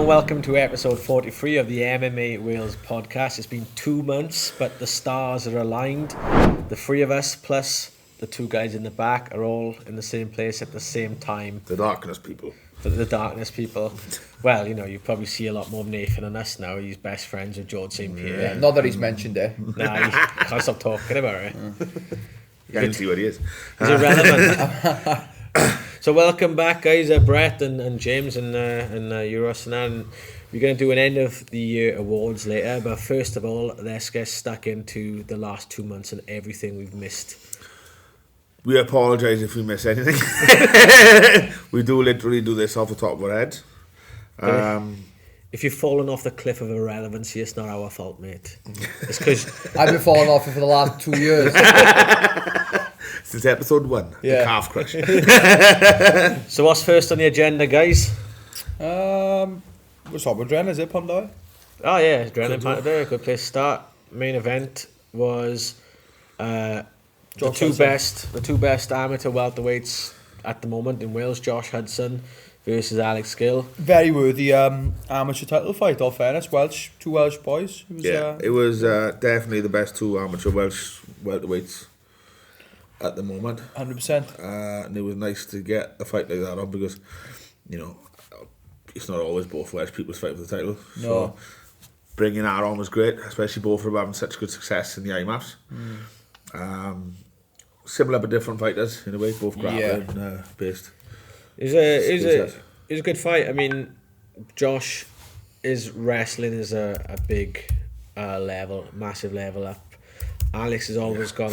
and welcome to episode 43 of the MMA Wales Podcast. It's been 2 months, but the stars are aligned. The three of us, plus the two guys in the back, are all in the same place at the same time. The darkness people. The darkness people. Well, you know, you probably see a lot more of Nathan than us now. He's best friends with George St. Pierre. Yeah, not that he's mentioned it. Nah, he can't stop talking about it. You can see what he is. He's irrelevant. So welcome back, guys. Brett and James and Euros and we're going to do an end of the year awards later. But first of all, let's get stuck into the last 2 months and everything we've missed. We apologise if we miss anything. We do literally do this off the top of our heads. If you've fallen off the cliff of irrelevancy, it's not our fault, mate. It's because I've been falling off it for the last 2 years. Since episode 1, Yeah. the calf crush. So what's first on the agenda, guys? What's up with Dren? Is it Pondo? Oh yeah, Drennan Panther, good place to start. Main event was the two best amateur welterweights at the moment in Wales. Josh Hudson versus Alex Gill. Very worthy amateur title fight, all fairness. Two Welsh boys. It was definitely the best two amateur Welsh welterweights at the moment. 100%. And it was nice to get a fight like that on because, you know, it's not always both Welsh people's fight for the title. No. So bringing that on was great, especially both of them having such good success in the IMAFs. Similar but different fighters in a way, both grappling based. It was a good fight. I mean, Josh is wrestling is a big massive level up. Alex has always got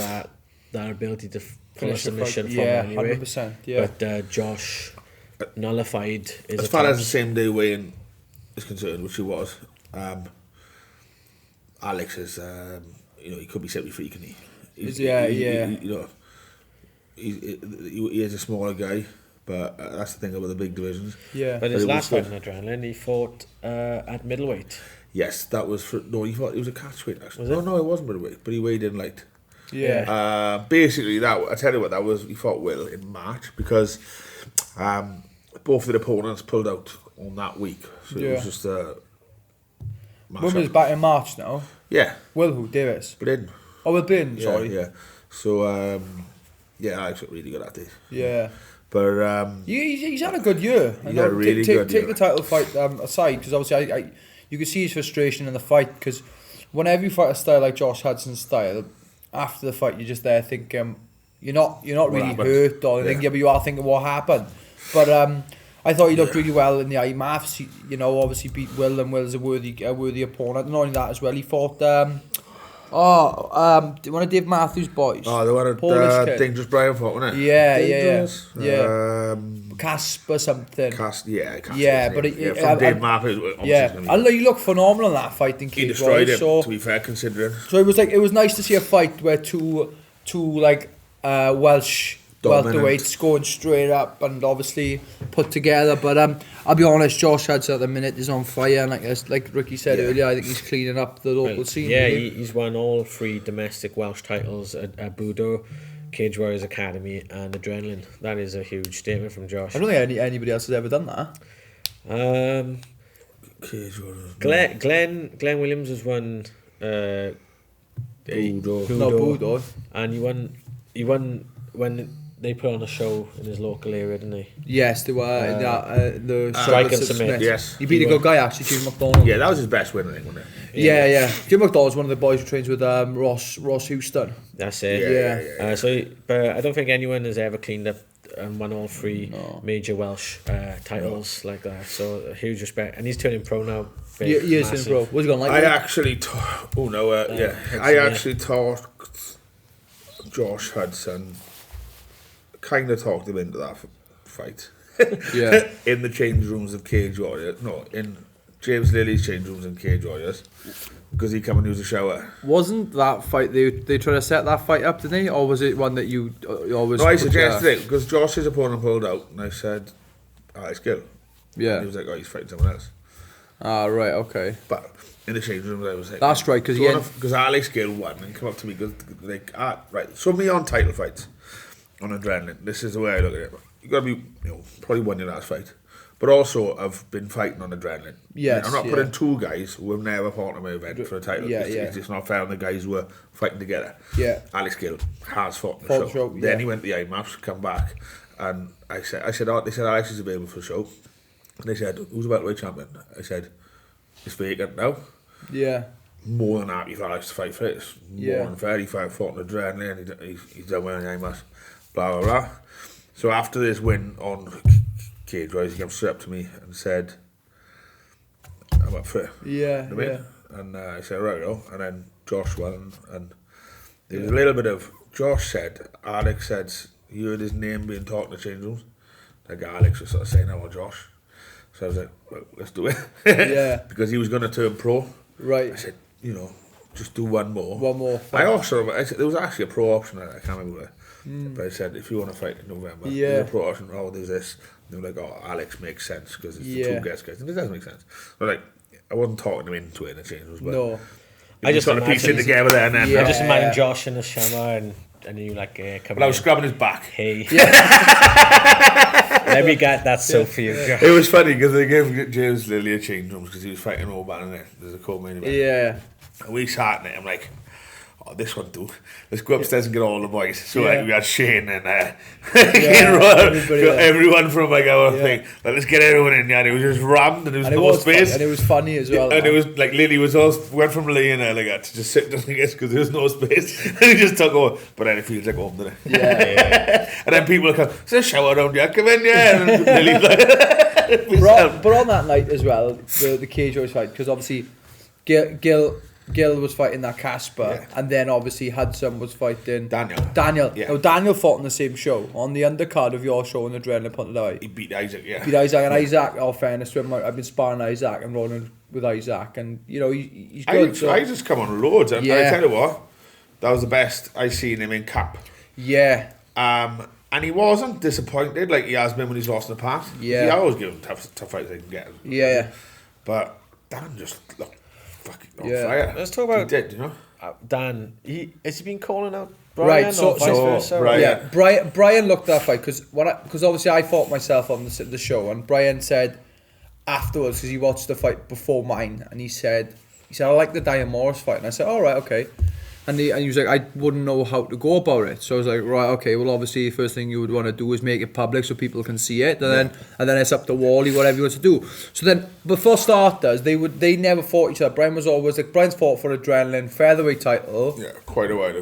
that ability to pull a submission from anyway. 100%. Yeah, but Josh nullified his as far as the same day weighing is concerned, which he was. Alex is, he could be 73, can he? He is a smaller guy, but that's the thing about the big divisions. Yeah. But his last fight in Adrenaline, he fought at middleweight. Yes, that was he thought it was a catchweight actually. No, it wasn't middleweight, but he weighed in light. Yeah. Basically, I tell you what, that was, he fought Will in March because both of the opponents pulled out on that week, so it was just a. Women's back in March now. Yeah. Will who? Davis. Bin. Oh, Will Bin. Sorry. Yeah. So I got really good at it. Yeah. But he's had a good year. He had a really good year. Take the title fight aside, because obviously you could see his frustration in the fight, because whenever you fight a style like Josh Hudson's style, after the fight you're just there thinking you're not really hurt or anything, but you are thinking what happened. But I thought he looked really well in the IMAFs. Obviously beat Will, and Will's a worthy opponent. Not only that as well, he fought one of Dave Matthews' boys. Oh, the one at Dangerous Brian fought, wasn't it? Yeah. Casper something. Yeah, but from Dave Matthews. He looked phenomenal in that fight in Cage. He destroyed him, so, to be fair, considering. So it was nice to see a fight where two Welsh welterweights going straight up and obviously put together. But I'll be honest, Josh Hudson at the minute is on fire, and like Ricky said earlier, I think he's cleaning up the local scene. Yeah, he's won all 3 domestic Welsh titles at Budo, Cage Warriors Academy and Adrenaline. That is a huge statement from Josh. I don't think anybody else has ever done that. Cage Warriors. Glenn Williams has won Budo. And he won when they put on a show in his local area, didn't he? Yes, they were the Strike and Submit. Yes, he beat a good guy actually, Jim McDonald. Yeah, that was his best win, I think, wasn't it? Yeah. Jim McDonald's one of the boys who trains with Ross Houston. That's it. Yeah. But I don't think anyone has ever cleaned up and won all 3 major Welsh titles like that. So a huge respect, and he's turning pro now. He is turning pro. What's he going like? I actually talked Josh Hudson. Kind of talked him into that fight. In the change rooms of Cage Warriors. No, in James Lilly's change rooms in Cage Warriors. Because he come and use a shower. Wasn't that fight, they tried to set that fight up, didn't they? Or was it one that you always... No, I suggested it, because Josh's opponent pulled out, and I said, it's Gill. Yeah. And he was like, he's fighting someone else. Right, okay. But in the change rooms, I was like... That's right, because Alex Gill won, and come up to me, like, right, show me on title fights. On Adrenaline, this is the way I look at it. You got to be, probably won your last fight, but also I've been fighting on adrenaline. Yes, I'm not putting two guys who have never fought in my event for a title. It's just not fair on the guys who are fighting together. Yeah. Alex Gill has fought in the show. Then he went to the IMAFs, come back, and they said Alex is available for the show. And they said, who's the welterweight champion? I said, it's vacant now. Yeah. More than happy for Alex to fight for it. It's more than fair. He fought on adrenaline. He's done well in the IMAFs. Blah, blah, blah. So after this win on Cage Rise, he came straight up to me and said, I'm up for it. Yeah, yeah. And I said, right, and then Josh won, and there was a little bit of, Josh said, Alex said, you heard his name being talked in the change rooms. Like Alex was sort of saying, I want Josh. So I was like, well, let's do it. Yeah. Because he was going to turn pro. Right. I said, just do one more. One more. I said, there was actually a pro option, I can't remember where. But I said, if you want to fight in November, there's a pro option, there's this. And they were like, Alex makes sense because it's the two guys. And it does make sense. But like, I wasn't talking him into it in the change rooms, but no. I just want to piece it together there and then. I just imagine Josh in the shimmer and you like, come I was scrubbing his back. Hey. Let me get that soap for you. It was funny because they gave James Lilly a change rooms because he was fighting all back in there. There's a co-main event. Yeah. And we sat in it, I'm like, this one too. Let's go upstairs and get all the boys. So like we had Shane and everyone from like our thing. Like, let's get everyone in there. And it was just rammed and there was no space. And it was funny as well. And it was like Lily went from laying there like that to just sitting just like this because there was no space. And he just took over. But then it feels like home, doesn't it? Yeah. And then people come, there's a shower down there, come in, And Lily's like but on that night as well, the Cage Rise fight, because obviously Gil was fighting that Casper, and then obviously Hudson was fighting Daniel. Yeah. Now Daniel fought on the same show, on the undercard of your show on Adrenaline Punted Out. He beat Isaac, and Isaac, fairness to him, I've been sparring Isaac and rolling with Isaac, and he's good. Isaac's come on loads, and I tell you what, that was the best I seen him in cap. Yeah. And he wasn't disappointed like he has been when he's lost in the past. Yeah. He always gives him tough fights they can get. Yeah. But Dan just looked fucking on fire. Let's talk about... He did, Dan, has he been calling out Brian right, so vice versa? Brian. Yeah, Brian looked at that fight, because obviously I fought myself on the show, and Brian said afterwards, because he watched the fight before mine, and he said, I like the Diane Morris fight, and I said, all right, okay. And he was like, I wouldn't know how to go about it. So I was like, right, okay, well, obviously, the first thing you would want to do is make it public so people can see it. And then it's up to Wally, whatever he wants to do. So then, before starters, they never fought each other. Brian was always like, Brian's fought for Adrenaline featherweight title. Yeah, quite a while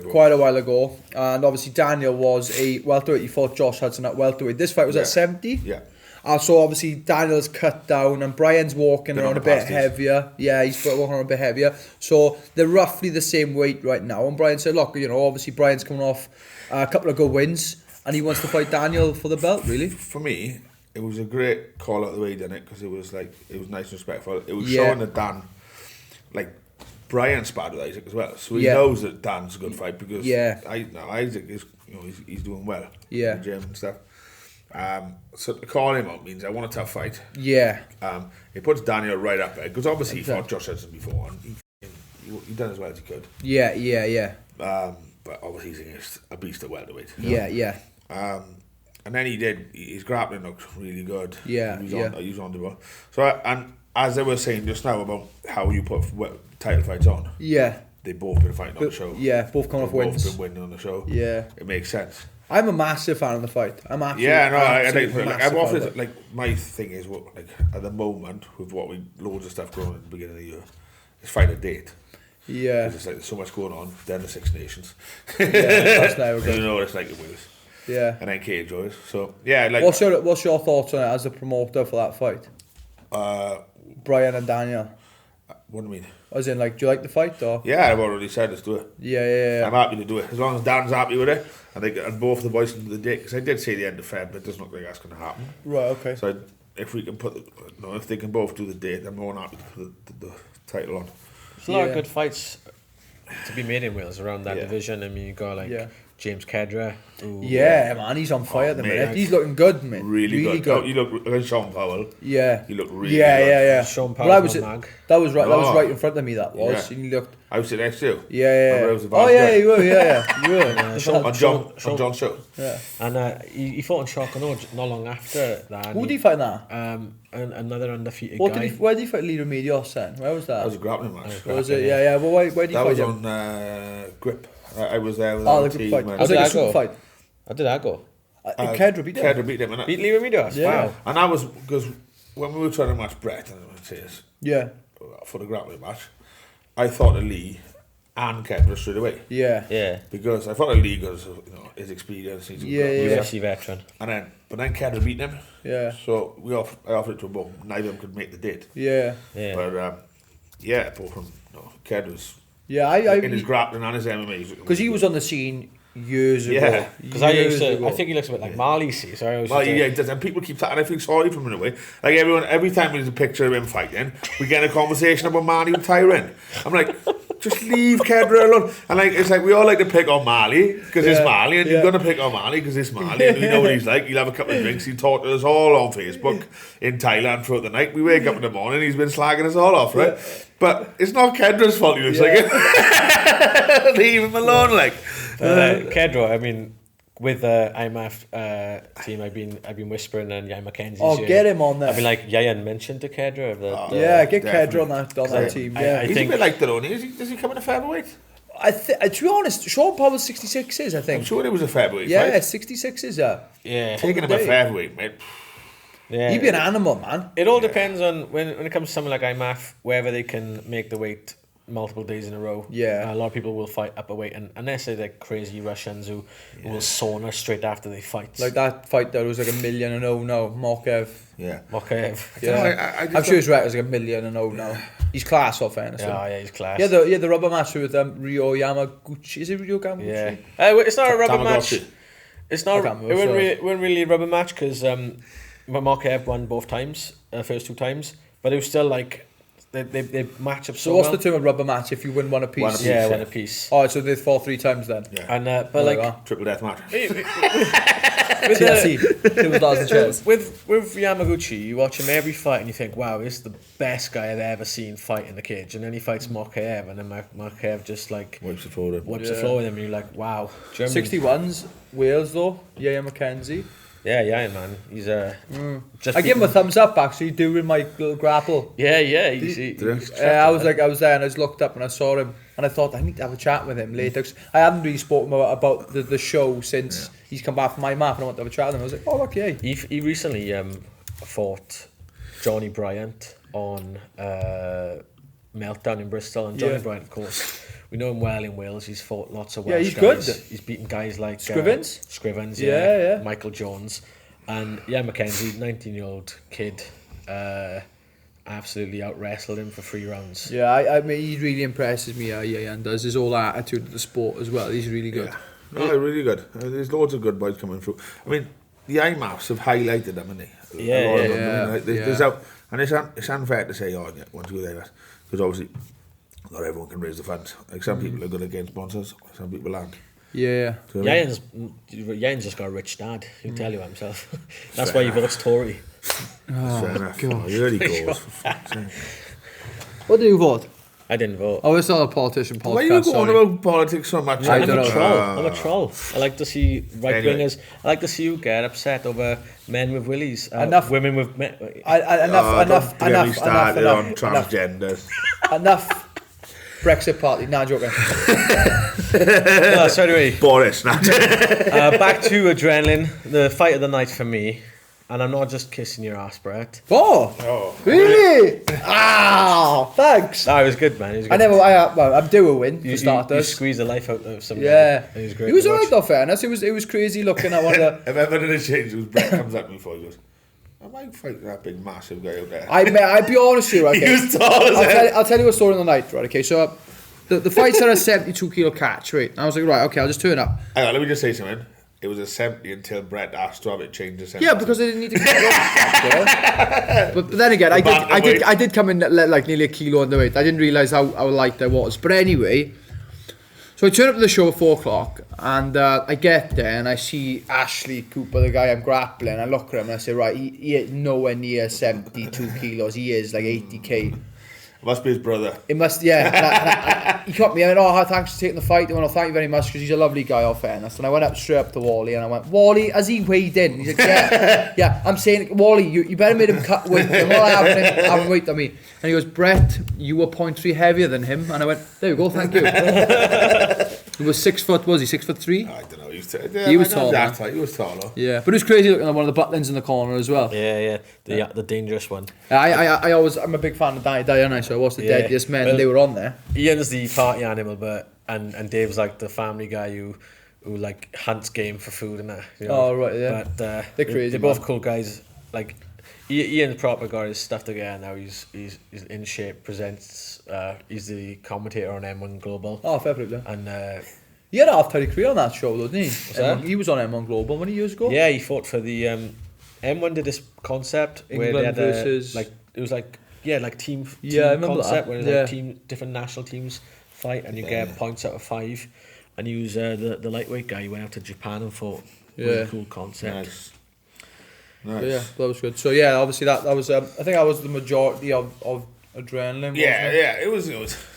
ago. And obviously, Daniel was a welterweight. He fought Josh Hudson at welterweight. This fight was at 70. Yeah. So obviously Daniel's cut down and Brian's walking around a bit heavier. Yeah, he's walking around a bit heavier. So they're roughly the same weight right now. And Brian said, look, obviously Brian's coming off a couple of good wins and he wants to fight Daniel for the belt, really. For me, it was a great call out the way he done it because it was nice and respectful. It was showing that Dan, Brian sparred with Isaac as well. So he knows that Dan's a good fight because Isaac is, he's doing well in the gym and stuff. So to call him out means I want a tough fight. Yeah. It puts Daniel right up there because obviously he fought Josh Hudson before and he done as well as he could. Yeah. But obviously he's a beast at welterweight. Yeah. And then his grappling looked really good. Yeah. He was on the ball. So and as I was saying just now about how you put title fights on. Yeah. They both been fighting on the show. Yeah, both coming off wins. Both been winning on the show. Yeah. It makes sense. I'm a massive fan of the fight. I'm absolutely I've often my thing is at the moment with loads of stuff going on at the beginning of the year, is find a date. Yeah. It's there's so much going on. Then the Six Nations. Yeah, that's never good. It's like it was. Yeah. And then Cage Rise. So yeah, what's your thoughts on it as a promoter for that fight? Brian and Daniel. What do you mean? As in, do you like the fight or? Yeah, I've already said let's do it. Yeah. I'm happy to do it as long as Dan's happy with it. And both the boys can do the date because I did say the end of Feb, but it doesn't look like that's going to happen. Right. Okay. So if we can if they can both do the date, I'm more than happy to put the title on. There's a lot of good fights to be made in Wales around that division. I mean, you got James Kedra. Man, he's on fire at the minute. He's looking good, man. Really good. Oh, you look like Sean Powell. Yeah. You look really good. Sean Powell's mag. That was right in front of me, that was. Yeah. And he looked... I was sitting next to you. Yeah. You were, You were. On John's show. Yeah. And he fought in Sharkano not long after that. Who did he fight in that? Another undefeated guy. Where did he fight Lee Remedios then? Where was that? That was a grappling match. Was it? Yeah. Well, where did he fight him? That was on Grip. I was there with the Grip fight. Was it a super fight? How did that go? Kedra beat him. Kedra beat him, innit? Beat Lee Remedios? Yeah. Wow. And that was because when we were trying to match Brett for the grappling match, I thought of Lee and Kedra straight away. Yeah. Because I thought of Lee because his experience. He's a UFC veteran. But then Kedra beat him. Yeah. So I offered it to them both. Neither of them could make the date. Yeah. But both of them. Kedra's. Yeah, in his grappling and his MMA. Because he was on the scene years ago. Yeah. Because I think he looks a bit like Marley, see. So I always he does. And people keep and I feel sorry for him in a way. Like every time there's a picture of him fighting, we get a conversation about Marley retiring. I'm like, just leave Kedra alone. And it's like we all like to pick on Marley because it's Marley, and you're gonna pick on Marley because it's Marley. And we know what he's like. He'll have a couple of drinks. He talked to us all on Facebook in Thailand throughout the night. We wake up in the morning, he's been slagging us all off, right? But it's not Kedra's fault. He looks like it. Leave him alone, Kedra, I mean, with the IMAF team, I've been whispering, and Yayan Mackenzie's get him on there. I've been like, Yayan mentioned to Kedra. Get Kedra on that team. I he's think, a bit like Deloney. Does he come in a featherweight? To be honest, Sean Powell 66 is, I think. I'm sure it was a featherweight. Yeah, 66 is taking him a featherweight, mate. Yeah, he'd be an animal, man. It all depends on when it comes to someone like IMAF, whether they can make the weight multiple days in a row. Yeah. A lot of people will fight up a weight, and unless they're like crazy Russians who will sauna straight after they fight. Like that fight that was like 1 million and Mokaev. Yeah. Mokaev. Yeah. I'm sure his record was like 1 million and now. He's class off, fairness. Yeah, he's class. Yeah, the rubber match with Ryo Yamaguchi. Is it Ryo Yamaguchi? Yeah. It's not a rubber match. It's not. It wasn't really a rubber match because Mokaev won both times, first 2 times, but it was still like they match up so what's well. the term of rubber match if you win one apiece? One apiece. Oh, so they fought 3 times then. Yeah. And but triple death match. With Yamaguchi, you watch him every fight and you think, wow, this is the best guy I've ever seen fight in the cage. And then he fights Mokaev, and then Mokaev just like wipes the floor with him, and you're like, wow. 61's Wales though. Yayan Mackenzie. Yeah, man. He's I give him a thumbs up actually doing my little grapple. Yeah. I was there and I just looked up and I saw him and I thought I need to have a chat with him later. I hadn't really spoken about the show since he's come back from my map, and I want to have a chat with him. I was like, oh, okay. He recently fought Johnny Bryant on Meltdown in Bristol, and Johnny Bryant, of course, we know him well in Wales. He's fought lots of Welsh guys. Good. He's beaten guys like Scrivens, Michael Jones, and Mackenzie, 19-year-old kid, absolutely out-wrestled him for 3 rounds. Yeah, I mean, he really impresses me, and does his whole attitude of the sport as well. He's really good. Yeah. No, really good. There's loads of good boys coming through. I mean, the IMAFs have highlighted them, haven't they? Yeah. And it's unfair to say, once you go there, because obviously not everyone can raise the funds. Like some people are good against sponsors, some people aren't. Yeah. So, Yayan's just got a rich dad. He'll tell you himself. That's why he votes Tory. Fair enough. God. He really goes. What do you vote? I didn't vote. Oh, it's not a politician podcast. Why are you going about politics so much? I'm a troll. I like to see right-wingers. I like to see you get upset over men with willies. Women with... Enough on transgenders. Enough. Brexit party. Nah, joking. So anyway. Boris. Back to adrenaline. The fight of the night for me. And I'm not just kissing your ass, Brett. Oh. Really? Thanks. No, it was good, man. It was good. I'm due a win for starters. You squeezed the life out of somebody. Yeah. It was great. It was alright though, fairness. It was crazy looking at one of the... If ever did a change, it was Brett comes at me before he goes, I might fight that big massive guy out there. I'd be honest with you, okay? He was tall as hell. I'll tell you a story on the night, right? Okay, so the fights are a 72 kilo catch, right? And I was like, right, okay, I'll just turn up. Hang on, let me just say something. It was a 70 until Brett asked to have it changed to 70. Yeah, because they didn't need to But then again, I did come in like nearly a kilo underweight. I didn't realise how light I was. But anyway, So I turn up to the show at 4 o'clock, and I get there and I see Ashley Cooper, the guy I'm grappling. I look at him and I say, right, he is nowhere near 72 kilos. He is like 80k. Must be his brother. It must, yeah. He caught me and I went, oh, thanks for taking the fight. I went, oh, thank you very much, because he's a lovely guy, all fairness. And I went straight up to Wally and I went, Wally, has he weighed in? He's like, yeah. I'm saying, Wally, you better make him cut weight. I'm not having weight on me. And he goes, Brett, you were 0.3 heavier than him. And I went, there you go, thank you. He was 6 foot, was he 6'3"? I don't know. He was tall. He was taller. Yeah, but it was crazy looking at one of the butlins in the corner as well. Yeah. The dangerous one. I'm a big fan of Danny Dyer, aren't I? So I watched the Deadliest Men, and they were on there. Ian's the party animal, and Dave's like the family guy who like hunts game for food and that. You know? Oh right, yeah. But they're crazy. They're both cool guys. Like Ian's proper got his stuff together now. He's in shape. Presents. He's the commentator on M1 Global. Oh, fair play. And he had a half-time career on that show, though, didn't he? He was on M1 Global many years ago. Yeah, he fought for the M1 did this concept England where they had versus team I remember concept that. where different national teams fight and you get points out of 5. And he was the lightweight guy. He went out to Japan and fought. Really cool concept. Nice. Yeah, that was good. So yeah, obviously that was I think that was the majority of adrenaline. Yeah. It was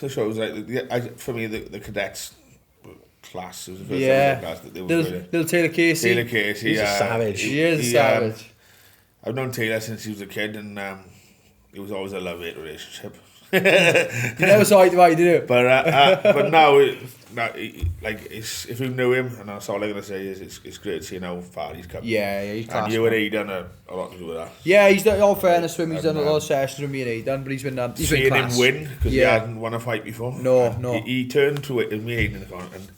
the show was like for me the cadets class was the first class that they were Little Taylor Casey. He's a savage. He is a savage. I've known Taylor since he was a kid, and it was always a love-hate relationship. You never saw it right, did you? But now, if you knew him, and that's all I'm gonna say is it's great to see how far he's come. Yeah, he's class. And you and he done a lot to do with that. Yeah, he's done all fairness to him. He's done a lot of sessions with me and he done, but he's been class. Seeing him win because he hadn't won a fight before. No. He turned to it with me in the corner and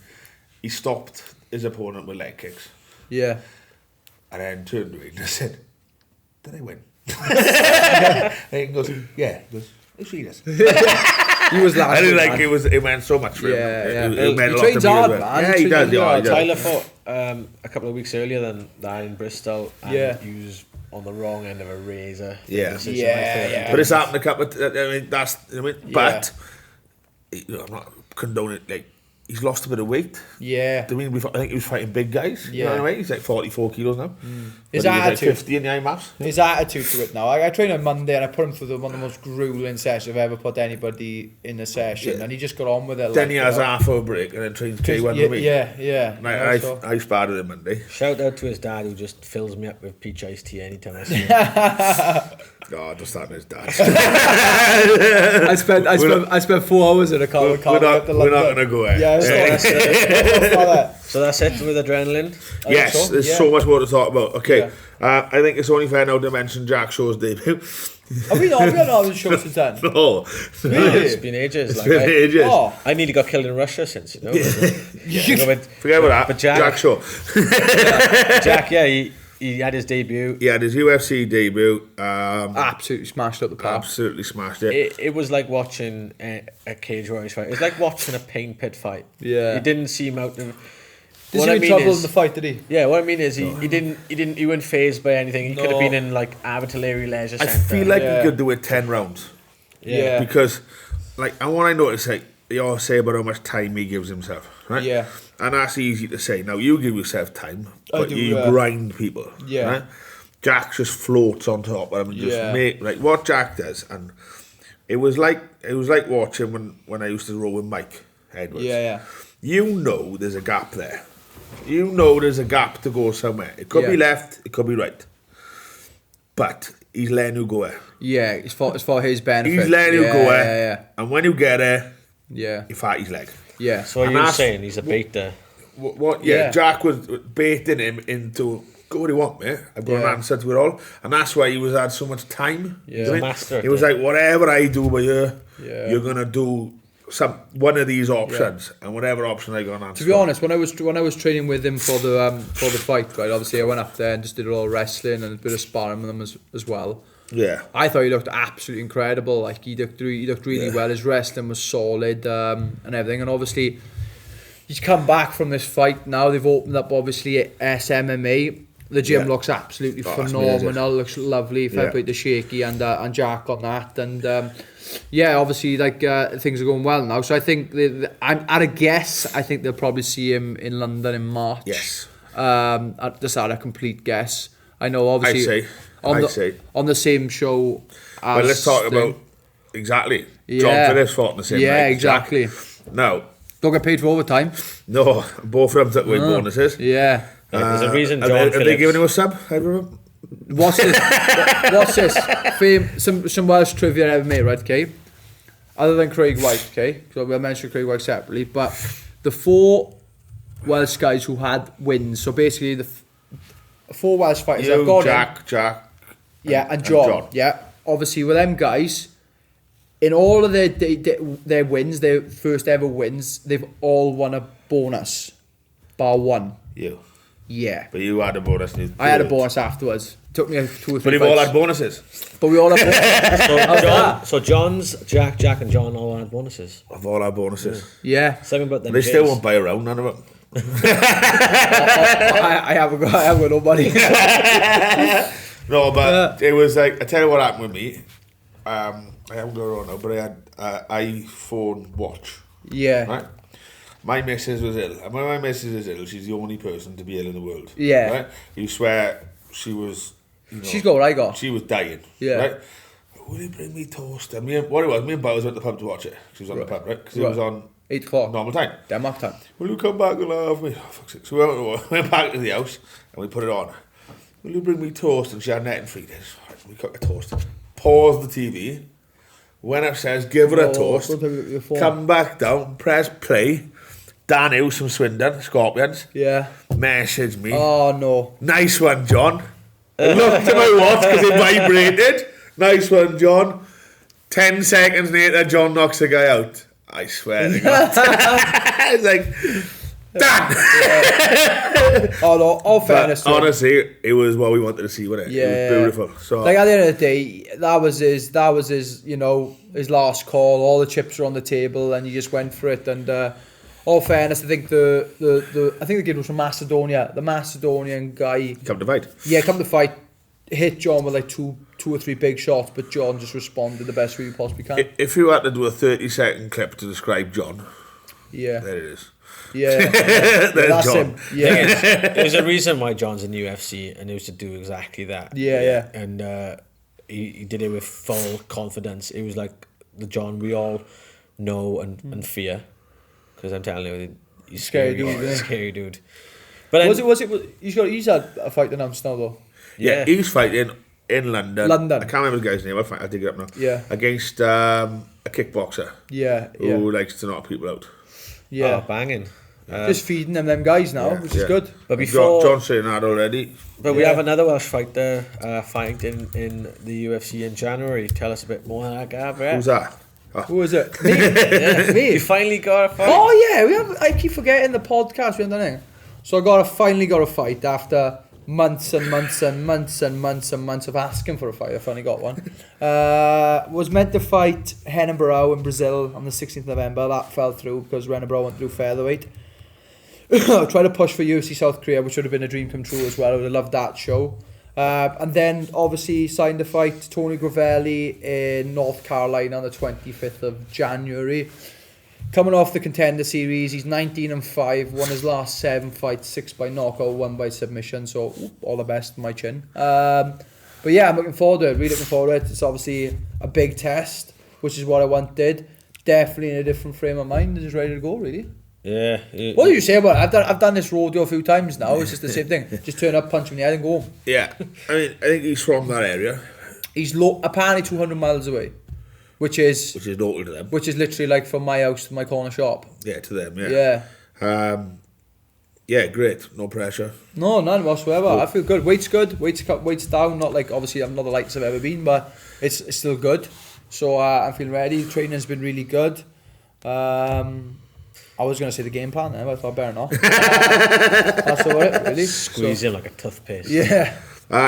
he stopped his opponent with leg kicks. Yeah. And then turned to me and said, "Did I win?" And he goes, "Yeah." He goes, "Oh, she does." He was laughing. I didn't like it meant so much for him. It meant a lot to me as well. Man. Yeah, he does. Tyler fought a couple of weeks earlier than that in Bristol, and he was on the wrong end of a razor. Yeah. But it's happened a couple. But I'm not condoning it. He's lost a bit of weight. Yeah. I think he was fighting big guys. Yeah. You know what I mean? He's like 44 kilos now. His He attitude. was like 50 in the IMAFs. His attitude to it now. I trained on Monday and I put him through one of the most grueling sessions I've ever put anybody in a session, and he just got on with it. Then he has half a break and then trains K1 with me. Yeah. And I sparred with him Monday. Shout out to his dad who just fills me up with peach iced tea anytime I see him. God, just starting his dad. I spent 4 hours in a car. We're not going to go ahead. Yeah, So that's it with adrenaline. Yes, there's so much more to talk about. Okay, I think it's only fair now to mention Jack Shaw's debut. Have we not on the show since then? No. Really? It's been ages. Ages. I nearly got killed in Russia since, you know. Forget about that. But Jack Shaw. Jack, he had his debut. He had his UFC debut. Absolutely smashed up the park. Absolutely smashed it. It was like watching a Cage Warriors fight. It was like watching a pain pit fight. Yeah. He didn't seem out to... Did he trouble in the fight, did he? Yeah, what I mean is he wasn't phased by anything. He could have been in like Abertillery Leisure Centre. I feel like he could do it 10 rounds. Yeah. Because, and what I notice, they all say about how much time he gives himself, right? Yeah. And that's easy to say. Now, you give yourself time, but you grind people. Yeah. Right? Jack just floats on top of them and just make, what Jack does. And it was like watching when I used to roll with Mike Edwards. Yeah. You know there's a gap there. You know there's a gap to go somewhere. It could be left, it could be right. But he's letting you go there. Yeah, it's for his benefit. He's letting you go there. Yeah. And when you get there, you fight his leg. Yeah. So you're saying he's a baiter? Jack was baiting him into, go what do you want, mate? I've got an answer to it all. And that's why he had so much time. Yeah. He's a master. He was like, whatever I do by you, you're going to do one of these options, and whatever option I got an answer. To be honest, when I was training with him for the fight, right? Obviously, I went up there and just did a lot of wrestling and a bit of sparring with him as well. Yeah, I thought he looked absolutely incredible. Like he looked really well. His wrestling was solid and everything. And obviously, he's come back from this fight now. They've opened up obviously SMMA. The gym looks absolutely phenomenal. Looks lovely. Fair play to Shaky and Jack on that. And obviously, like things are going well now. So I think I'm at a guess. I think they'll probably see him in London in March. Yes. Just at a complete guess. I know, obviously, on the same show. Well, let's talk about exactly. John Phillips fought in the same night. Yeah, exactly. No. Don't get paid for overtime. No, both of them took away bonuses. Yeah. There's a reason John Phillips... Are they giving him a sub? What's this? Some Welsh trivia I ever made, right, okay? Other than Craig Wright, okay? So we'll mention Craig Wright separately. But the 4 Welsh guys who had wins, so basically the 4 Welsh fighters have gone Jack. Yeah, and John. Yeah. Obviously, with them guys... In all of their wins, their first ever wins, they've all won a bonus, bar one. You? Yeah. But you had a bonus. I had a bonus afterwards. It took me 2 or 3 But they've all had bonuses. But we all had bonuses. So John's, Jack and John all had bonuses. I've all had bonuses. Yeah. Something about them. They still won't buy around, none of them. I haven't got no money. No, but it was like, I tell you what happened with me. I haven't got it on now, but I had iPhone watch. Yeah. Right? My missus was ill. And when my missus is ill, she's the only person to be ill in the world. Yeah. Right? You swear she was... She's got what I got. She was dying. Yeah. Right? Will you bring me toast? And me and Bo was at the pub to watch it. She was on the pub, right? Because it was on 8 o'clock. Normal time. Denmark time. Will you come back and have me? Oh, fuck's sake. So we went back to the house and we put it on. Will you bring me toast? And she had net and 3 days. Right, we cooked a toast. Pause the TV. Went upstairs, give her a toast. Come back down, press play. Dan Hughes from Swindon, Scorpions. Yeah. Message me. Oh, no. Nice one, John. I looked at my watch because it vibrated. Nice one, John. 10 seconds later, John knocks the guy out. I swear to God. It's like, Dan! Oh, no, all fairness. Honestly, it was what we wanted to see, wasn't it? Yeah. It was beautiful. So, like, at the end of the day, that was his, you know, his last call. All the chips were on the table and he just went for it. And all fairness, I think the kid was from Macedonia. The Macedonian guy... Come to fight. Yeah, come to fight. Hit John with like two or three big shots, but John just responded the best way you possibly can. If you had to do a 30-second clip to describe John, there it is. Yeah, that's John. Him. Yeah, there's a reason why John's in the UFC, and he was to do exactly that. Yeah. And he did it with full confidence. It was like the John we all know and fear, because I'm telling you, he's scary dude. Scary dude. But he's had a fight announced now though. Yeah, he's fighting in London. I can't remember the guy's name. I'll dig it up now. Yeah, against a kickboxer. Who likes to knock people out. Yeah, banging. Just feeding them guys now, which is good. But before John's saying that already. But we have another Welsh fighter fighting in the UFC in January. Tell us a bit more on that guy, Brett. Who's that? Oh. Who is it? Me. Me. You finally got a fight. Oh yeah, I keep forgetting the podcast we haven't done it. So I finally got a fight after months and months and months and months and months of asking for a fight. I finally got one. Was meant to fight Renan Barão in Brazil on the 16th of November. That fell through because Renan Barão went through featherweight. Tried to push for UFC South Korea, which would have been a dream come true as well. I would have loved that show. And then obviously signed a fight Tony Gravelli in North Carolina on the 25th of January. Coming off the Contender Series, he's 19-5, won his last 7 fights, 6 by knockout, 1 by submission, so all the best, my chin. But yeah, I'm looking forward to it, really looking forward to it. It's obviously a big test, which is what I wanted. Definitely in a different frame of mind, and just ready to go, really. Yeah. What do you say about it? I've done this rodeo a few times now, it's just the same thing. Just turn up, punch him in the head and go home. Yeah, I mean, I think he's from that area. He's apparently 200 miles away. Which is local to them. Which is literally like from my house to my corner shop. Yeah, to them, yeah. Yeah. Yeah, great. No pressure. No, none whatsoever. I feel good. Weight's good. Weight's down. Not like, obviously, I'm not the lightest I've ever been, but it's still good. So I'm feeling ready. Training's been really good. I was going to say the game plan then, but I thought better not. That's all right, really. Squeeze in like a tough paste. Yeah.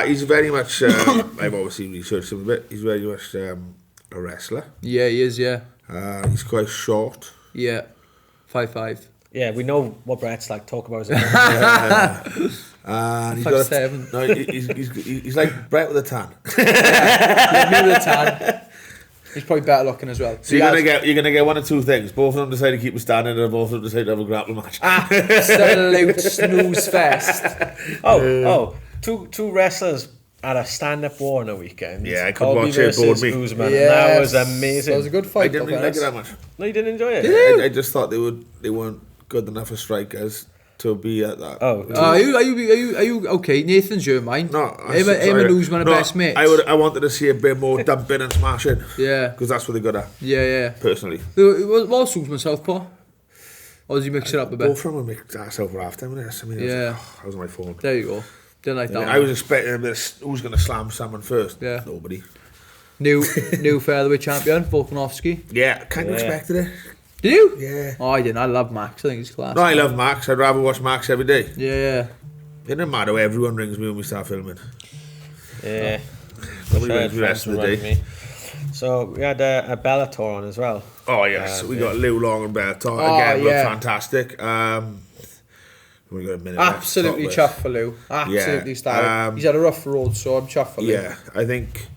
He's very much, I've obviously researched him a bit, he's very much a wrestler. Yeah, he is, yeah. He's quite short. Yeah. 5'5". Yeah, we know what Brett's like. Talk about his And he's 5'7". No, he's like Brett with a tan. Me with a tan. He's probably better looking as well. So you're gonna get one of two things. Both of them decide to keep him standing, and both of them decide to have a grapple match. Absolute snooze fest. Two wrestlers at a stand-up war on a weekend. Yeah, I could watch it. Bored me. Usman. That was amazing. That was a good fight. I didn't really like it that much. No, you didn't enjoy it. Did you? I just thought they weren't good enough as strikers to be at that. Are you okay? Nathan's your mind. No, him and Usman are best mates. I wanted to see a bit more dumping and smashing. Yeah, because that's what they're good at. Yeah. Personally, was Usman southpaw? Or did you mix it up a bit? Both from them mixed that over half time. I mean, that was my fault. There you go. Didn't like that. I was expecting who's going to slam someone first. Yeah, nobody. New featherweight champion Volkanovski. Yeah, kind of expected it. Did you? Yeah. Oh, I didn't. I love Max. I think he's class. No, I love Max. I'd rather watch Max every day. Yeah. It doesn't matter. Everyone rings me when we start filming. Yeah. Nobody rings me the rest of the day. So we had a Bellator on as well. Oh yes, we got Liu Long and Bellator again. Looked fantastic. We got a minute. Absolutely chuffed for Liu. Absolutely stellar. He's had a rough road, so I'm chuffed for Liu. Yeah, I think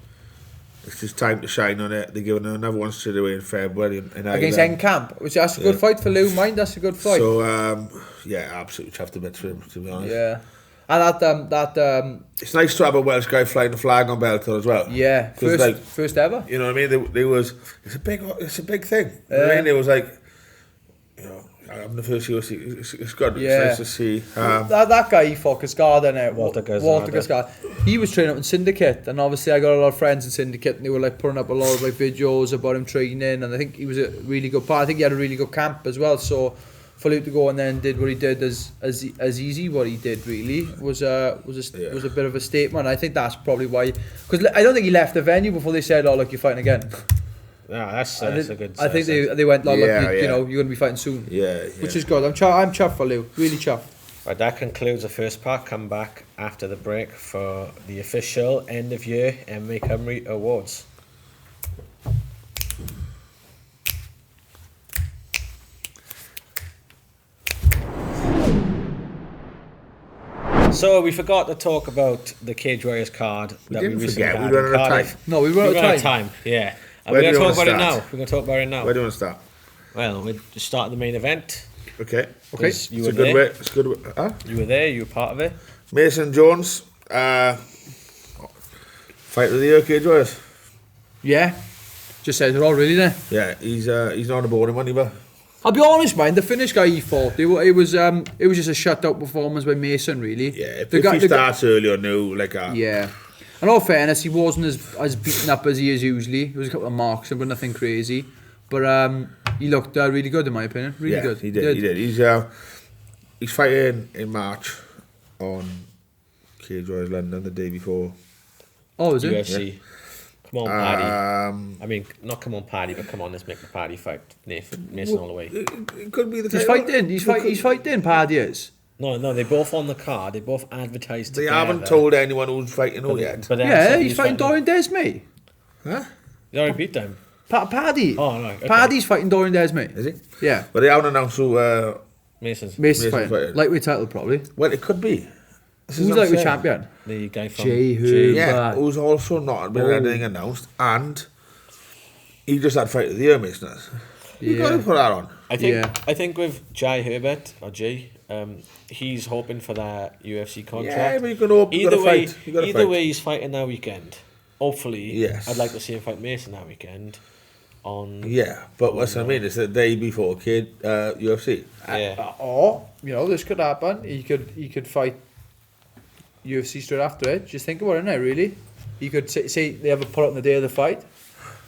it's just time to shine on it. They're giving another one straight away in February against Enkamp, which that's a good fight for Liu. Mind, that's a good fight. So absolutely chuffed a bit for him, to be honest. Yeah, and it's nice to have a Welsh guy flying the flag on Bellator as well. Yeah, first ever. You know what I mean? It's a big thing. You know what I mean? It was like, you know, I'm the first UFC. It's good. Yeah. It's nice to see. That guy he fought Cascada now. Walter Cascada. He was training up in Syndicate, and obviously I got a lot of friends in Syndicate, and they were like putting up a lot of like videos about him training, and I think he was a really good part. I think he had a really good camp as well. So for Luke to go and then did what he did as easy what he did really was a bit of a statement. I think that's probably why, because I don't think he left the venue before they said, "Oh, look, you're fighting again." Yeah, that's a good. I think they went, "Look, you know, you're going to be fighting soon." Yeah. Which is good. I'm chuffed for Liu. Really chuffed. Right, that concludes the first part. Come back after the break for the official end of year MMA Cymru Awards. So we forgot to talk about the Cage Warriors card that we recently had. We ran out of time. No, we ran out of time. Yeah. And we're going to talk about it now. We're going to talk about it now. Where do you want to start? Well, we just start the main event. Okay. You were there. It's a good way. Huh? You were there. You were part of it. Mason Jones, fight of the year, Cage Warriors. Yeah. Just says it all, really, there. Yeah, he's not a boring one either. I'll be honest, man. The Finnish guy he fought, it was just a shutout performance by Mason, really. Yeah, if he starts early or new like that. Yeah. In all fairness, he wasn't as beaten up as he is usually. There was a couple of marks, but nothing crazy. But he looked really good, in my opinion. Really good. He did. He's fighting in March on Cage Warriors London the day before. Oh, is it? UFC. Yeah. Come on, Paddy. I mean, not come on, Paddy, but come on, let's make the Paddy fight. Mason all the way. It could be the He's fighting, Paddy is. No, they're both on the card. They both advertised together. They haven't told anyone who's fighting who yet. Yeah, he's fighting Dorian Desmay. Huh? They already beat them. Paddy. Oh, no. Okay. Paddy's fighting Dorian Desmay. Is he? Yeah. But they haven't announced who Mason's fighting. Lightweight title, probably. Well, it could be. Who's lightweight champion? The guy from Jay who's also not been anything announced, and he just had fight of the year, Mason has. You got to put that on. I think with Jai Herbert or Jay, he's hoping for that UFC contract. Yeah, but you can hope. Either way, he's fighting that weekend. Hopefully, yes. I'd like to see him fight Mason that weekend. But what's I mean? It's the day before UFC. Or this could happen. He could fight UFC straight after it. Just think about it now, really. You could say they have a put up on the day of the fight.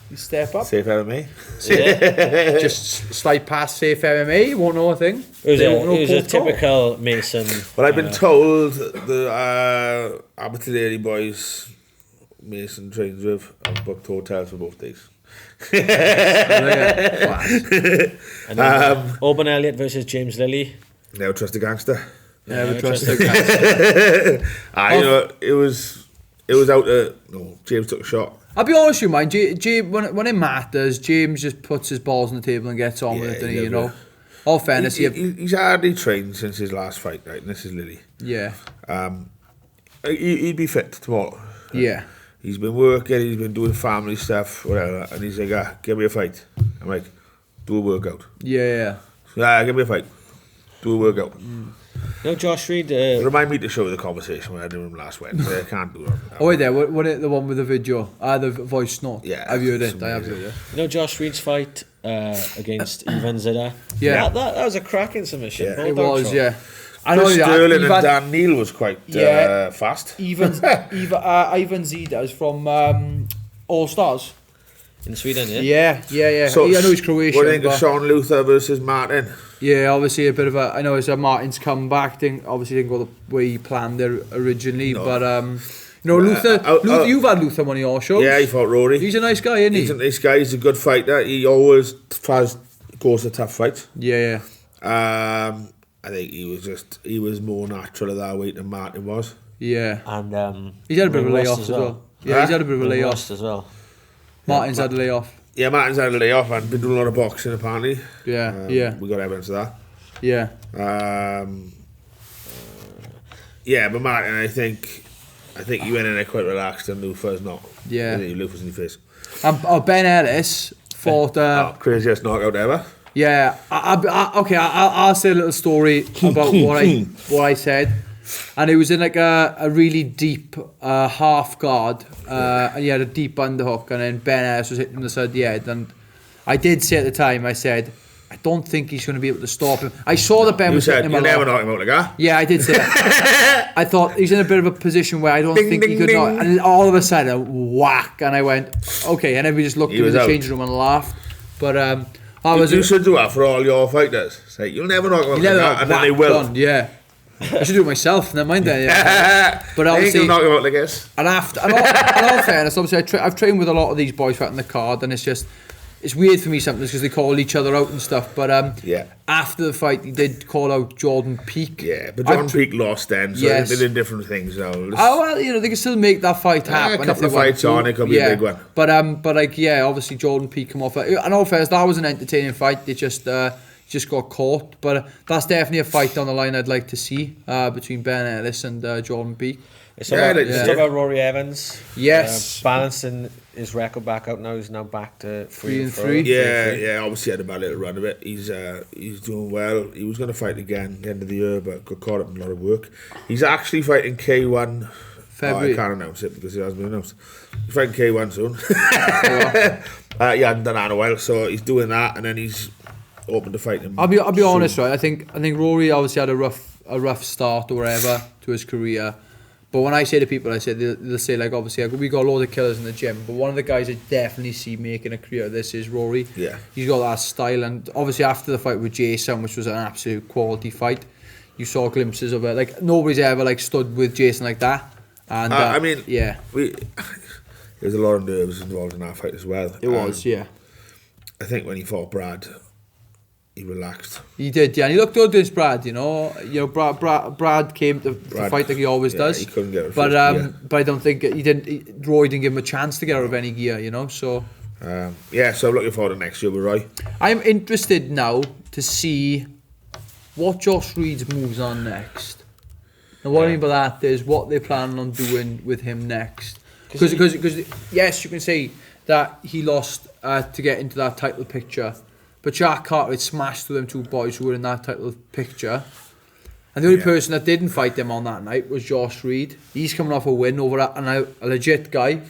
You step up. Safe MMA. Yeah. Just slide past safe MMA. You won't know a thing. It was a typical Mason. But I've been told the Abertillery boys Mason trains with have booked hotels for both days. And then, Auburn Elliott versus James Lilly. Never trust a gangster. Never trust a gangster. It was out there. No, James took a shot. I'll be honest with you, man. When it matters, James just puts his balls on the table and gets on with it, doesn't he? All fairness, he's hardly trained since his last fight, right? And this is Lily. Yeah. He'd be fit tomorrow. Yeah. He's been working, he's been doing family stuff, whatever, and he's like, give me a fight. I'm like, do a workout. Yeah. Give me a fight. Do a workout. No, Josh Reed. Remind me to show you the conversation when I did him last Wednesday. I can't do that. Oh, wait there. What the one with the video? The voice note. Yeah. I've heard it. I have heard it. You know Josh Reed's fight against Ivan Zidane? Yeah. That was a cracking submission. Yeah. It was, yeah. I know Sterling and Dan Neal was quite fast. Ivan Zida is from All Stars. In Sweden, yeah? Yeah. So, I know he's Croatian. What do you think of Sean Luther versus Martin? Yeah, obviously a bit of a... I know it's a Martin's comeback thing. Obviously didn't go the way he planned it originally. No. But, Luther, you've had Luther on one of your shows. Yeah, he fought Rory. He's a nice guy, isn't he? He's a nice guy. He's a good fighter. He always goes to tough fights. Yeah. I think he was more natural at that weight than Martin was. Yeah. And he's had a bit of a layoff as well. Yeah, he's had a bit of a layoff as well. Martin's had a layoff. Yeah, Martin's had a layoff and been doing a lot of boxing apparently. Yeah. We got evidence of that. Yeah. But Martin, I think he went in there quite relaxed and Luther's not. Yeah. Luther's in his face. And Ben Ellis fought... craziest knockout ever. Yeah. I'll say a little story about what I said. And it was in like a really deep half guard, and he had a deep underhook, and then Ben Ellis was hitting him the side of the head. And I did say at the time, I said, I don't think he's going to be able to stop him. I saw that Ben was hitting him a lot. You never knock him out like that. Yeah, I did say that. I thought he's in a bit of a position where I don't think he could knock. And all of a sudden, whack, and I went, okay. And then we just looked in the changing room and laughed. But you should do that for all your fighters. Say, you'll never knock him out like that, and then they will. Done, yeah. I should do it myself, never mind that. Yeah. But obviously, knock him out like this. And all fairness, obviously, I've trained with a lot of these boys fighting the card, and it's weird for me sometimes because they call each other out and stuff. But after the fight, he did call out Jordan Peak. Yeah, but Jordan Peak lost then, so they're doing different things now. They can still make that fight happen. A couple of fights on, it could be a big one. But obviously Jordan Peak come off. And all fairness, that was an entertaining fight. They just got caught, but that's definitely a fight down the line I'd like to see between Ben Ellis and Jordan Peak. It's about Rory Evans. Yes, balancing his record back out now. He's now back to 3-3. Yeah. Obviously had a bad little run of it. He's doing well. He was going to fight again at the end of the year, but got caught up in a lot of work. He's actually fighting K1. February. I can't announce it because it hasn't been announced. He's fighting K1 soon. He hadn't done that in a while, so he's doing that, and then he's open to fight him. I'll be honest, right? I think Rory obviously had a rough start or whatever to his career. But when I say to people, I say they'll say like obviously we got a load of killers in the gym, but one of the guys I definitely see making a career of this is Rory. Yeah, he's got that style, and obviously after the fight with Jason, which was an absolute quality fight, you saw glimpses of it. Like nobody's ever like stood with Jason like that. And there's a lot of nerves involved in that fight as well. It was, yeah. I think when he fought Brad, he relaxed. He did, yeah. And he looked good against Brad, Brad came to fight like he always does. He couldn't get it. But I don't think Roy didn't give him a chance to get out of any gear, So so I'm looking forward to next year with Roy. I'm interested now to see what Josh Reed's moves on next. And what I mean by that is what they're planning on doing with him next. Because yes, you can say that he lost to get into that title picture. But Jack Cartwright smashed through them two boys who were in that title picture. And the only person that didn't fight them on that night was Josh Reed. He's coming off a win over a legit guy,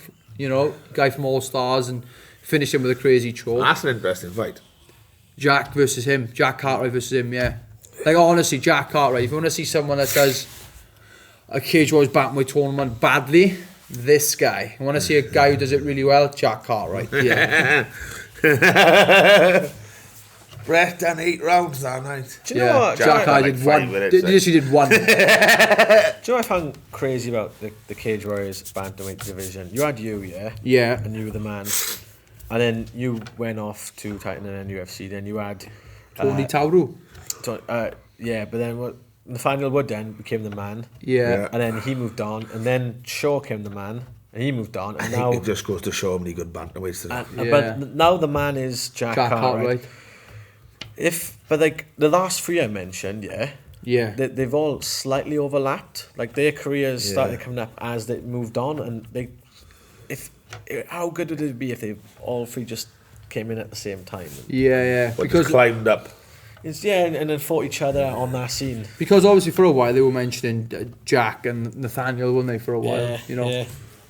guy from All Stars, and finished him with a crazy choke. That's an interesting fight. Jack Cartwright versus him, yeah. Like honestly, Jack Cartwright, if you want to see someone that does a Cage Warriors Bantamweight tournament badly, this guy. You want to see a guy who does it really well? Jack Cartwright, yeah. Brett done 8 rounds that night. Do you know what? Jack did one. Did one. Do you know what I found crazy about the Cage Warriors Bantamweight division? You had yeah? Yeah. And you were the man. And then you went off to Titan and then UFC. Then you had... Tony Tauru. But then Nathaniel Wood then became the man. Yeah. And then he moved on. And then Shaw came the man. And he moved on. And I think it just goes to show how many good bantamweights there are. But now the man is Jack Cartwright. But like the last three I mentioned, Yeah. they've all slightly overlapped. Like their careers started coming up as they moved on, and how good would it be if they all three just came in at the same time? Yeah. But because climbed up. And then fought each other on that scene. Because obviously for a while they were mentioning Jack and Nathaniel, weren't they, for a while?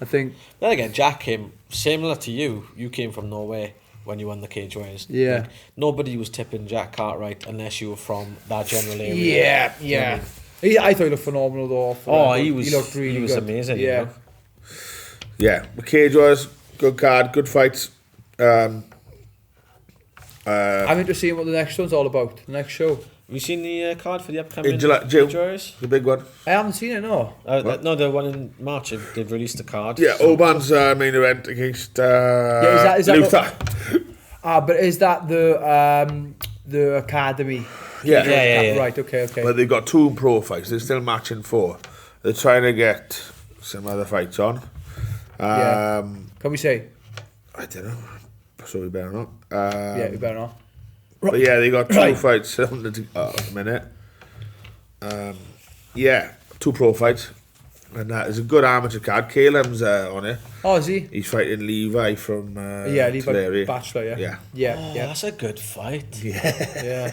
I think. Then again, Jack came similar to you. You came from Norway when you won the Cage Warriors. Yeah. Like, nobody was tipping Jack Cartwright unless you were from that general area. Yeah. I thought he looked phenomenal though. He looked really he was good. amazing. Yeah. You know? Yeah, the Cage Warriors, good card, good fights. I'm interested in what the next one's all about. The next show. Have you seen the card for the upcoming June, Cage Warriors? the big one. I haven't seen it. No. No, the one in March. They've released a card. Yeah, Oban's main event against Is that Luther. But is that the academy? Yeah. Right. Okay. But they've got 2 pro fights. They're still matching 4. They're trying to get some other fights on. Can we say? I don't know. So we better not. We better not. But yeah, they got 2 fights on the minute. 2 pro fights. And that is a good amateur card. Caleb's on it. Oh, is he? He's fighting Levi from Levi Tulare. Bachelor, Yeah. That's a good fight. Yeah.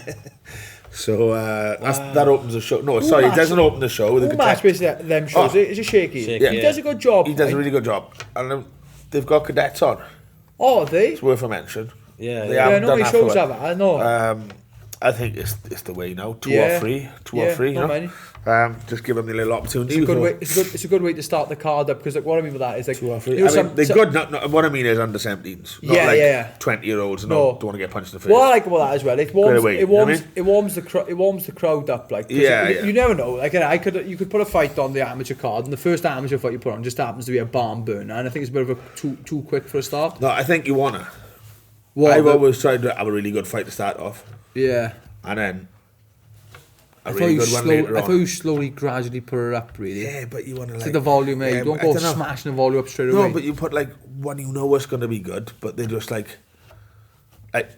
So that opens the show. No, sorry, it doesn't open the show. Who match basically them shows? Is it Shaky? Yeah. He does a good job. He does a really good job. And they've got cadets on. Oh, are they? It's worth a mention. Yeah. They haven't done normally that shows for have it. I know. I think it's the way now. 2 Yeah. or 3. 2 Yeah, or 3, you not know. many. Just give them the little opportunity. It's a good way. It's a good way to start the card up, because like what I mean with that is like 2 or 3. you know, They're good. Not, what I mean is under 17s. Not like 20-year-olds and don't want to get punched in the face. What I like about that as well, it warms Straight the crowd up. Like, Yeah. You never know. Like, you could put a fight on the amateur card, and the first amateur fight you put on just happens to be a barn burner, and I think it's a bit of a too quick for a start. No, I think you wanna. I've always tried to have a really good fight to start off, Yeah. and then I thought you slowly, gradually put it up, really. Yeah, but you want to like the volume, yeah, you don't go smashing the volume up straight away. No, but you put like one you know is going to be good, but they're just like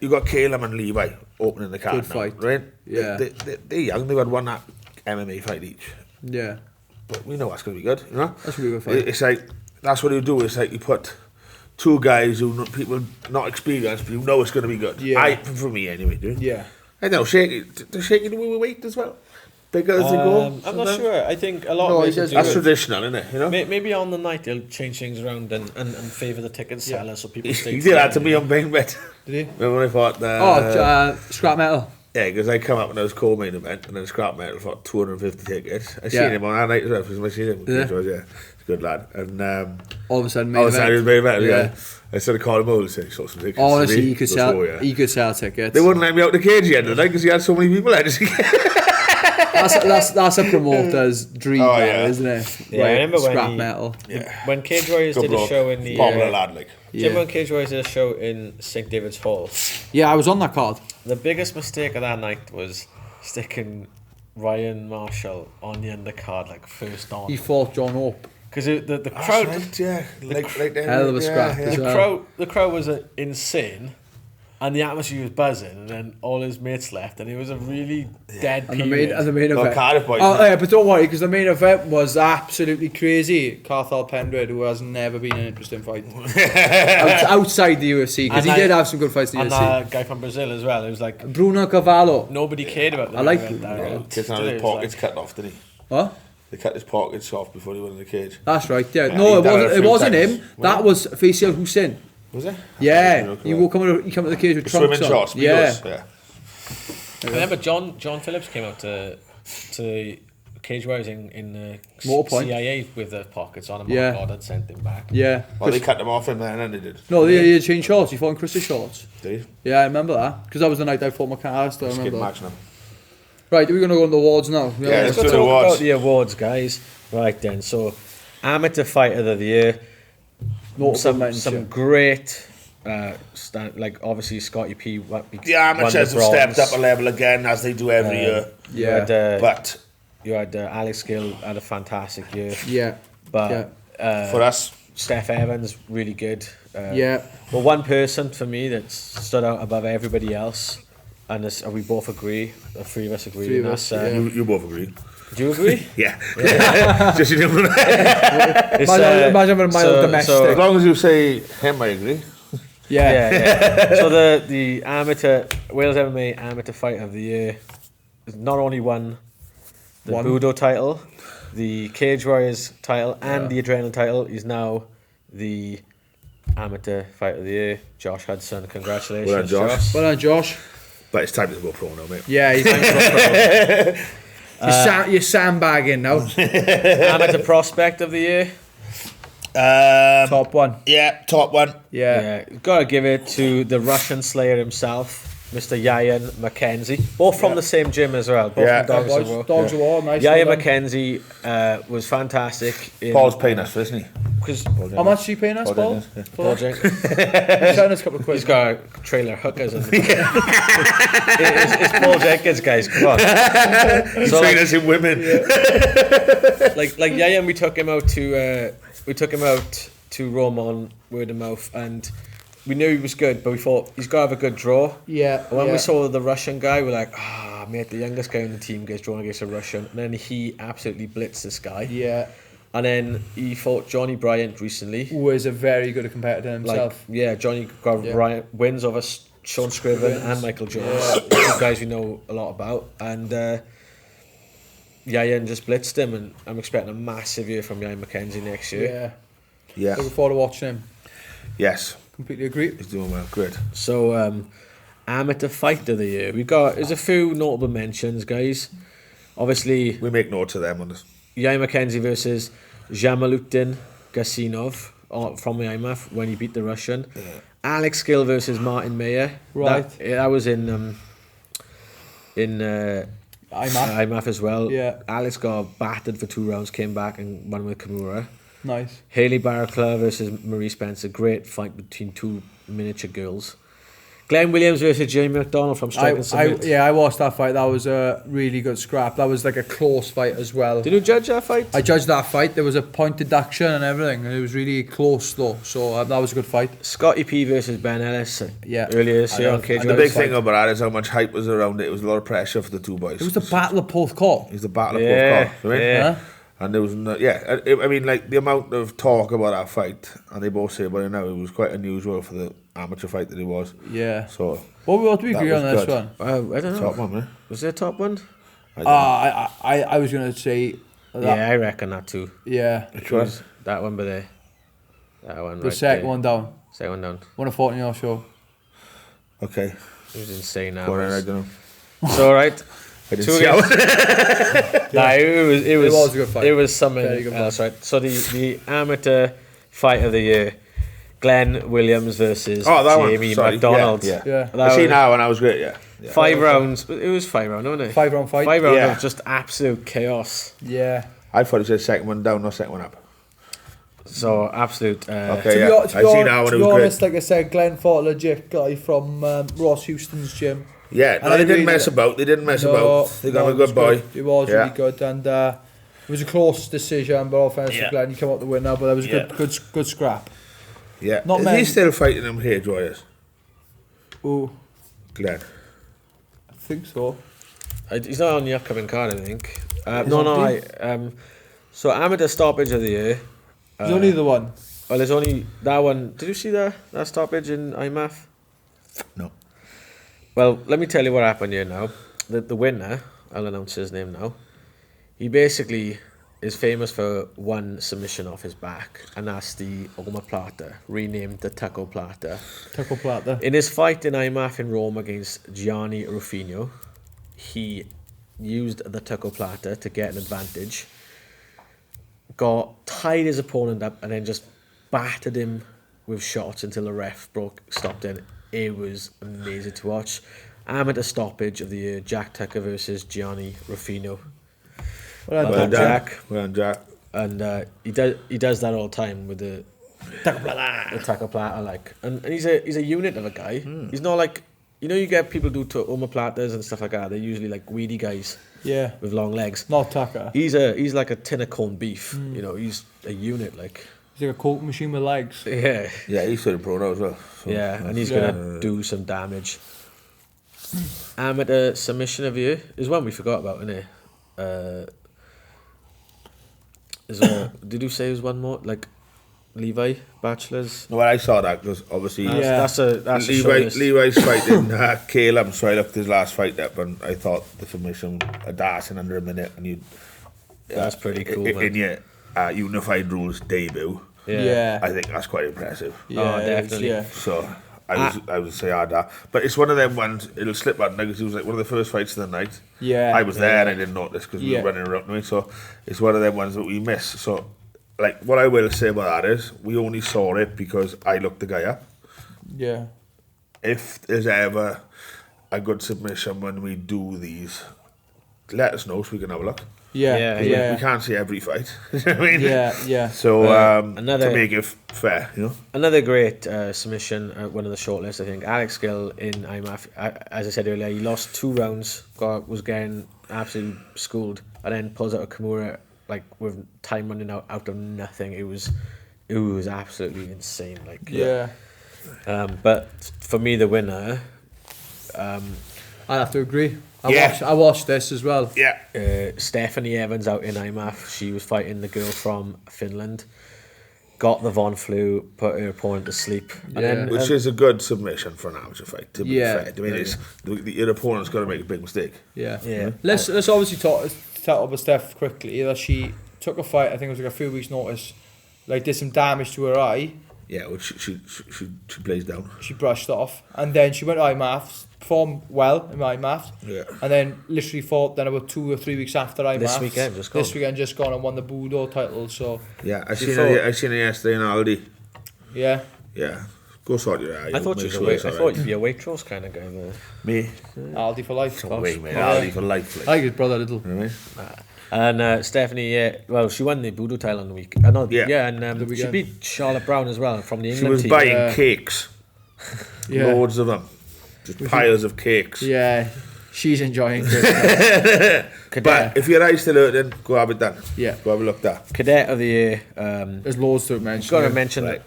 you got Caleb and Levi opening the card. Good fight, right? Yeah, they're young. They've had one MMA fight each. Yeah, but we know that's going to be good. You know, that's going to be a good fight. It's like that's what you do. It's like you put 2 guys who people not experienced, but you know it's going to be good. Yeah, for me anyway, dude. Yeah. I know, Shaky the weight as well. Bigger as they go. I'm not sure. I think a lot of it that's traditional, isn't it? You know? Maybe on the night they'll change things around and favour the ticket seller so people stay. He did that to me on Bantamweight. Did he? Remember when I fought scrap metal? Yeah, because I come up when I was co-main event and then scrap metal fought 250 tickets. I seen him on that night as well because I seen him. Yeah. He's a good lad. And all of a sudden, main event. Main event, yeah. I started calling him over and said, "Saw some tickets." Honestly, he could sell tickets. They wouldn't let me out the cage yet, did they? Because he had so many people out. That's a promoter's dream, isn't it? Yeah, I remember scrap metal. When Cage Warriors did a show in the popular lad, like. Do you remember when Cage Warriors did a show in St David's Hall? Yeah, I was on that card. The biggest mistake of that night was sticking Ryan Marshall on the undercard like first on. He fought John Hope. Because the crowd, hell of a scrap. The crowd was insane, and the atmosphere was buzzing. And then all his mates left, and it was a really dead period. And the main event. But don't worry, because the main event was absolutely crazy. Carthel Pendred, who has never been an interesting fight outside the UFC, because he did have some good fights in the UFC. And that guy from Brazil as well. It was like Bruno Cavallo. Nobody cared about the I like Bruno. His pockets cut off, didn't he? What? They cut his pockets off before he went in the cage. That's right, yeah. No, it wasn't him. That was Faisal Hussein. Was it? Yeah. He come to the cage with trunks swimming on. shorts. Yeah. I remember John Phillips came out to Cage Warriors in the CIA with the pockets on him. Yeah. God had sent him back. Yeah. Well, they cut them off him then, and they did. No, they had changed shorts. He fought in Chris's shorts. Did he? Yeah, I remember that. Because that was the night I fought McAllister. I remember that. Now. Right, we're going to go on the awards now. Yeah, let's go do talk the awards. about the awards, guys. Right then, so Amateur Fighter of the Year. Some great, like obviously Scotty P. The amateurs have stepped up a level again as they do every year. Yeah, but you had Alex Gill had a fantastic year. Yeah, but for us, Steph Evans really good. Well, one person for me that stood out above everybody else and we both agree. The three of us agree. Three of and us, that's, You both agree. Do you agree? Yeah. Just you know. Imagine having a mild domestic. As long as you say him, I agree. Yeah. So the amateur Wales MMA amateur fight of the year has not only won the Budo title, the Cage Warriors title, and the Adrenaline title. He's now the amateur fight of the year. Josh Hudson, congratulations, Well done, Josh. Well done, Josh. But it's time to go pro now, mate. Yeah, he's you're sandbagging now. Amateur prospect of the year. Top one. Yeah, top one. Yeah. Gotta give it to the Russian Slayer himself, Mr. Yayan McKenzie. Both from the same gym as well. Both from Dogs of War. Dogs of War, nice. Yayan McKenzie was fantastic. Paul's paying us, isn't he? How much are you paying us, Paul? Paul Jenkins. He's showing us a couple of quid. He's got trailer hookers in it's Paul Jenkins, guys. Come on. He's paying us in women. like Yayan, we took him out to Rome on word of mouth, and we knew he was good, but we thought he's got to have a good draw. Yeah. And when we saw the Russian guy, we're like, mate, the youngest guy on the team gets drawn against a Russian. And then he absolutely blitzed this guy. Yeah. And then he fought Johnny Bryant recently. Who is a very good competitor himself. Johnny got wins over Sean Scriven and Michael Jones. Two guys we know a lot about. And Yayan just blitzed him, and I'm expecting a massive year from Yayan McKenzie next year. Yeah. Looking forward to watching him. Yes. Completely agree. He's doing well. Good. So, amateur fight of the year. There's a few notable mentions, guys. Obviously, We make notes of them on this. Yayan McKenzie versus Jamaluddin Gasinov from the IMAF when he beat the Russian. Yeah. Alex Gill versus Martin Mayer. Right. That was in IMAF as well. Yeah. Alex got battered for 2 rounds, came back and won with Kimura. Nice. Hayley Barraclough versus Marie Spencer. Great fight between two miniature girls. Glenn Williams versus Jamie McDonald from Strike and Submit. I watched that fight. That was a really good scrap. That was like a close fight as well. Did you judge that fight? I judged that fight. There was a point deduction and everything, and it was really close though. So that was a good fight. Scotty P versus Ben Ellis. Yeah. Earlier this year on Cage And the big thing about that is how much hype was around it. It was a lot of pressure for the two boys. It was the battle of Porthcawl. It was the battle of Porthcawl. Yeah. And there was I mean, like the amount of talk about that fight, and they both say about it now, it was quite unusual for the amateur fight that it was. Yeah. So what do we agree on this good. one? I don't know. Top one, man. Was there a top one? I was gonna say. I reckon that too. Yeah. Which one? That one, but there. That one. The second one down. Second one down. One of 40 on your show. Okay. It was insane. Now. Well, I don't know. It's all right. I didn't see that. Nah, it was a good fight. It was something Very good else, right? So the amateur fight of the year, Glenn Williams versus Jamie McDonald. Yeah. I see now, and I was great. Yeah. 5 rounds. It was 5 rounds, wasn't it? 5 round fight. 5 rounds Yeah. of just absolute chaos. Yeah. I thought it said second one down, not second one up. So absolute. Okay, To I see now, and it was honest, great. like I said, Glenn fought a legit guy from Ross Houston's gym. Yeah, no, they didn't mess about. They didn't mess about. They got a good boy. It was really good, and it was a close decision. But all fairness to Glenn, he came out the winner. But it was a good scrap. Yeah, Not is many. he still fighting them Cage Warriors? Oh, Glenn. I think so. He's not on the upcoming card, I think. He's So amateur stoppage of the year. There's only the one. Well, there's only that one. Did you see that stoppage in IMAF? No. Well, let me tell you what happened here now. The winner, I'll announce his name now. He basically is famous for one submission off his back, and that's the omoplata, renamed the Taco Plata. Taco Plata. In his fight in IMAF in Rome against Gianni Ruffino, he used the Taco Plata to get an advantage, tied his opponent up, and then just battered him with shots until the ref stopped in. It was amazing to watch. Amateur stoppage of the year, Jack Tucker versus Gianni Ruffino. Well done, Jack. Well done, Jack. And he does that all the time with the Taco Plata. The Taco Plata, like, and he's a unit of a guy. He's not like, you get people do to omoplatas and stuff like that. They're usually like weedy guys. Yeah. With long legs. Not Tucker. He's like a tin of corned beef. He's a unit, like. He's like a Coke machine with legs. Yeah. Yeah, he's sort of pro now as well. So and he's gonna do some damage. amateur submission of the year is one we forgot about, isn't it? Did you say there's one more? Like Levi Bachelor's? No, I saw that because obviously that's a Levi's fighting Caleb, so I looked his last fight up and I thought the submission a dance in under a minute, and that's pretty cool, in your unified rules debut. Yeah. I think that's quite impressive. Yeah, definitely. Yeah. So I would say that, but it's one of them ones. It'll slip out because it was like one of the first fights of the night. Yeah, I was there and I didn't notice because we were running around me. So it's one of them ones that we miss. So, like, what I will say about that is we only saw it because I looked the guy up. Yeah. If there's ever a good submission when we do these, let us know so we can have a look. Yeah. We can't see every fight. You know what I mean? Yeah. So to make it fair, you know. Another great submission, one of the shortlists, I think. Alex Gill in IMAF. As I said earlier, he lost 2 rounds. Was getting absolutely schooled, and then pulls out a Kimura like with time running out of nothing. It was absolutely insane. Like but for me, the winner. I have to agree. I watched this as well. Yeah. Stephanie Evans out in IMAF. She was fighting the girl from Finland. Got the Von Flu, put her opponent to sleep. And then, which is a good submission for an amateur fight, to be fair. I mean, your opponent's got to make a big mistake. Yeah. Let's obviously talk about Steph quickly. That she took a fight, I think it was like a few weeks' notice, like did some damage to her eye. Yeah, which she plays down. She brushed off, and then she went to IMAF, performed well in IMAF, and then literally fought then about 2 or 3 weeks after IMAF. This weekend just gone and won the Budo title. So yeah, I seen her yesterday in Aldi. Yeah. Go sort your eye. I thought you'd be a Waitrose kind of guy. Me? Aldi for life. Aldi for life. I like his brother Little. You know what I mean? And Stephanie, she won the Budo title on the week. And she beat Charlotte Brown as well from the England team. She was buying cakes. Loads of them. Just piles of cakes. Yeah, she's enjoying it. But if your eye's still hurting, go have it done. Yeah. Go have a look at that. Cadet of the year. There's loads to mention. Got to mention a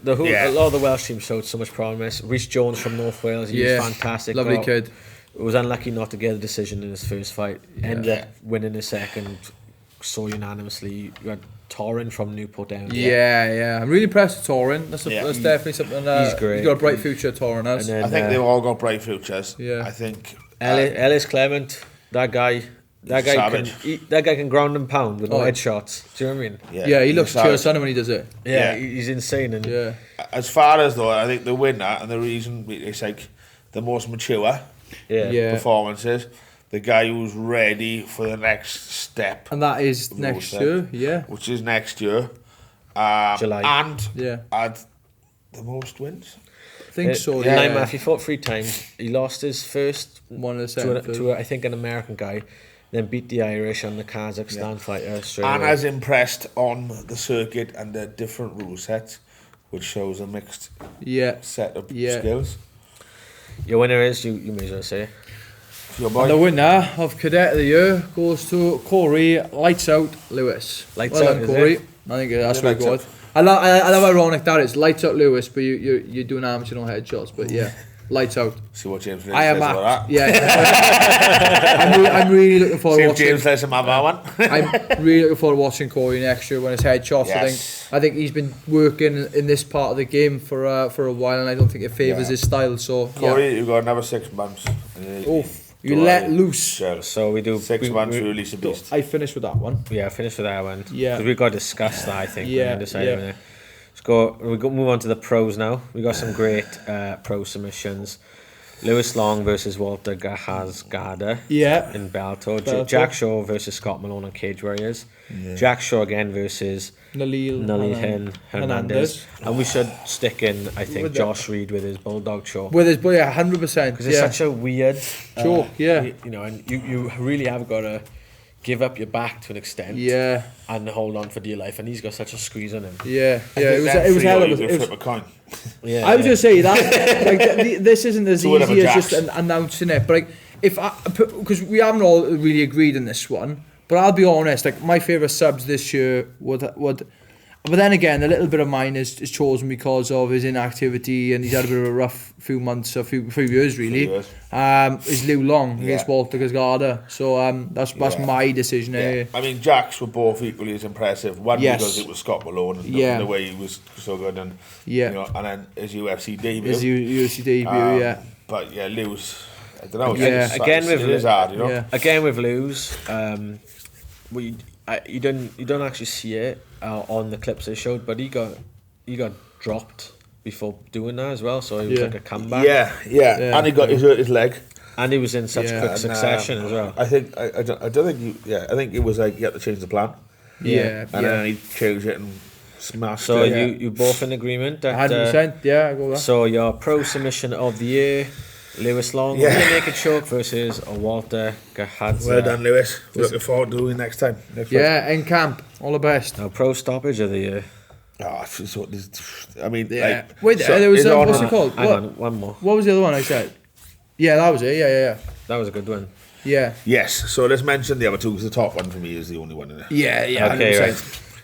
lot of the Welsh team showed so much promise. Rhys Jones from North Wales, he was fantastic. Lovely kid. Was unlucky not to get a decision in his first fight. Ended up winning his second. So unanimously. You had Torrin from Newport down. Yeah. I'm really impressed with Torrin. That's definitely something. He's great. He's got a bright future, Torrin has. I think they've all got bright futures. Yeah. I think Ellis Clement, that guy can ground and pound with no headshots. Do you know what I mean? Yeah, he looks Chael Sonnen when he does it. Yeah, he's insane. And as far as though, I think the winner and the reason it's like the most mature performances. The guy who's ready for the next step. And that is next year, Which is next year. July. And had the most wins. I think so, yeah. He fought 3 times. He lost his first one of the to I think, an American guy. Then beat the Irish and the Kazakhstan fighter straight away. And as impressed on the circuit and the different rule sets, which shows a mixed set of skills. Your winner is, you may as well say. And the winner of Cadet of the Year goes to Corey Lights Out Lewis. Lights Out, Corey. I think that's really good. I love how ironic that is. Lights Out Lewis, but you're doing amateur no headshots. But Lights Out. See what James says about that. Yeah. I'm really looking forward to watching. James says about that one. I'm really looking forward to watching Corey next year when his headshots. Yes. I think he's been working in this part of the game for a while, and I don't think it favours his style. So Corey, you've got another 6 months. You let loose. So we do 6 months to release a beast. I finished with that one. Yeah, I finished with that one. Yeah. Because we've got to discuss that, I think. Let's move on to the pros now. We got some great pro submissions. Lewis Long versus Walter Gahazgada in Bellator. Jack Shaw versus Scott Malone on Cage Warriors. Jack Shaw again versus Nalil Hernandez. And we should stick in, I think, Josh Reed with his Bulldog Show. With his 100%. Because it's such a weird joke, you know, and you really have got to give up your back to an extent, and hold on for dear life. And he's got such a squeeze on him. It was hell of a flip a coin. I was going to say that this isn't as easy as just announcing it, but because we haven't all really agreed on this one. But I'll be honest, my favourite subs this year would But then again, a little bit of mine is chosen because of his inactivity, and he's had a bit of a rough few months, a few years really. Is Liu Long against Walter Cascada. So that's my decision. Yeah. I mean, Jacks were both equally as impressive. One because it was Scott Malone and the way he was so good, and and then his UFC debut. But yeah, Liu's. I don't know. Yeah. Again with Lizard, Again with Liu's. You don't actually see it on the clips they showed, but he got dropped before doing that as well, so it was like a comeback. Yeah. And he hurt his leg, and he was in such quick succession as well. I think I think it was like you had to change the plan. And then he changed it and smashed. So you both in agreement that 100%. I go there. So your pro submission of the year, Lewis Long, naked choke versus Walter Gahadze. Well done, Lewis. Looking forward to doing it next time. In camp. All the best. Now, pro stoppage of the year. I mean, wait, there was what's it called? Hang on, one more. What was the other one I said? Yeah, that was it. Yeah. That was a good one. Yeah. Yes. So let's mention the other two because the top one for me is the only one in it. Yeah. Okay,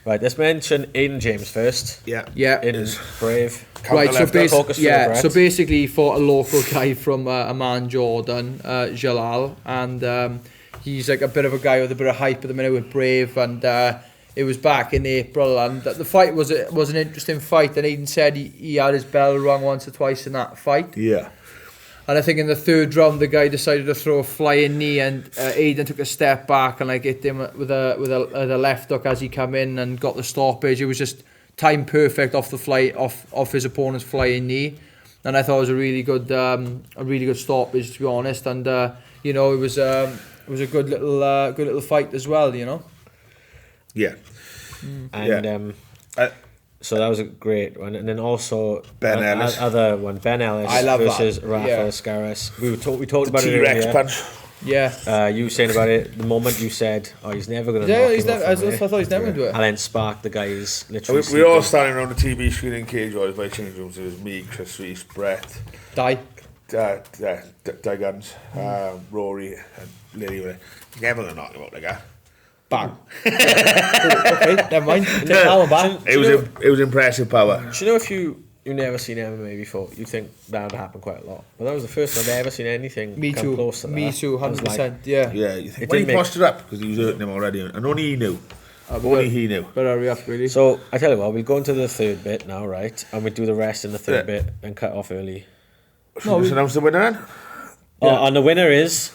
right. Let's mention Aiden James first. Yeah. Aiden's brave. Right. So basically, he fought a local guy from Amman, Jordan, Jalal, and he's like a bit of a guy with a bit of hype at the minute with Brave, and it was back in April, and the fight was an interesting fight. And Aiden said he had his bell rung once or twice in that fight. Yeah. And I think in the third round, the guy decided to throw a flying knee, and Aiden took a step back and hit him with a left hook as he come in and got the stoppage. It was just timed perfect off his opponent's flying knee, and I thought it was a really good stoppage, to be honest. And it was a good little fight as well. Yeah. And so that was a great one. And then also Ben Ellis. Other one, Ben Ellis versus Rafael Scaris. We talked about it T-Rex punch. Yeah. You were saying about it the moment you said, he's never going to knock him off. I thought he's never going to do it. And then sparked the guys literally. We were all standing around the TV screen in Cage Warriors by change rooms. It was me, Chris Reese, Brett, Guns, Rory and Lily. Never going to knock him out like that. Bang. Okay, never mind. Take that one back. It was impressive power. Do you know if you've never seen MMA before, you think that would happen quite a lot? But that was the first time I've ever seen anything come close to that. Me too, 100%. You think when he posted up, because he was hurting him already, and only he knew. Only he knew. But hurry up, really. So, I tell you what, we'll go into the third bit now, right? And we do the rest in the third bit and cut off early. Should we announce the winner then? And the winner is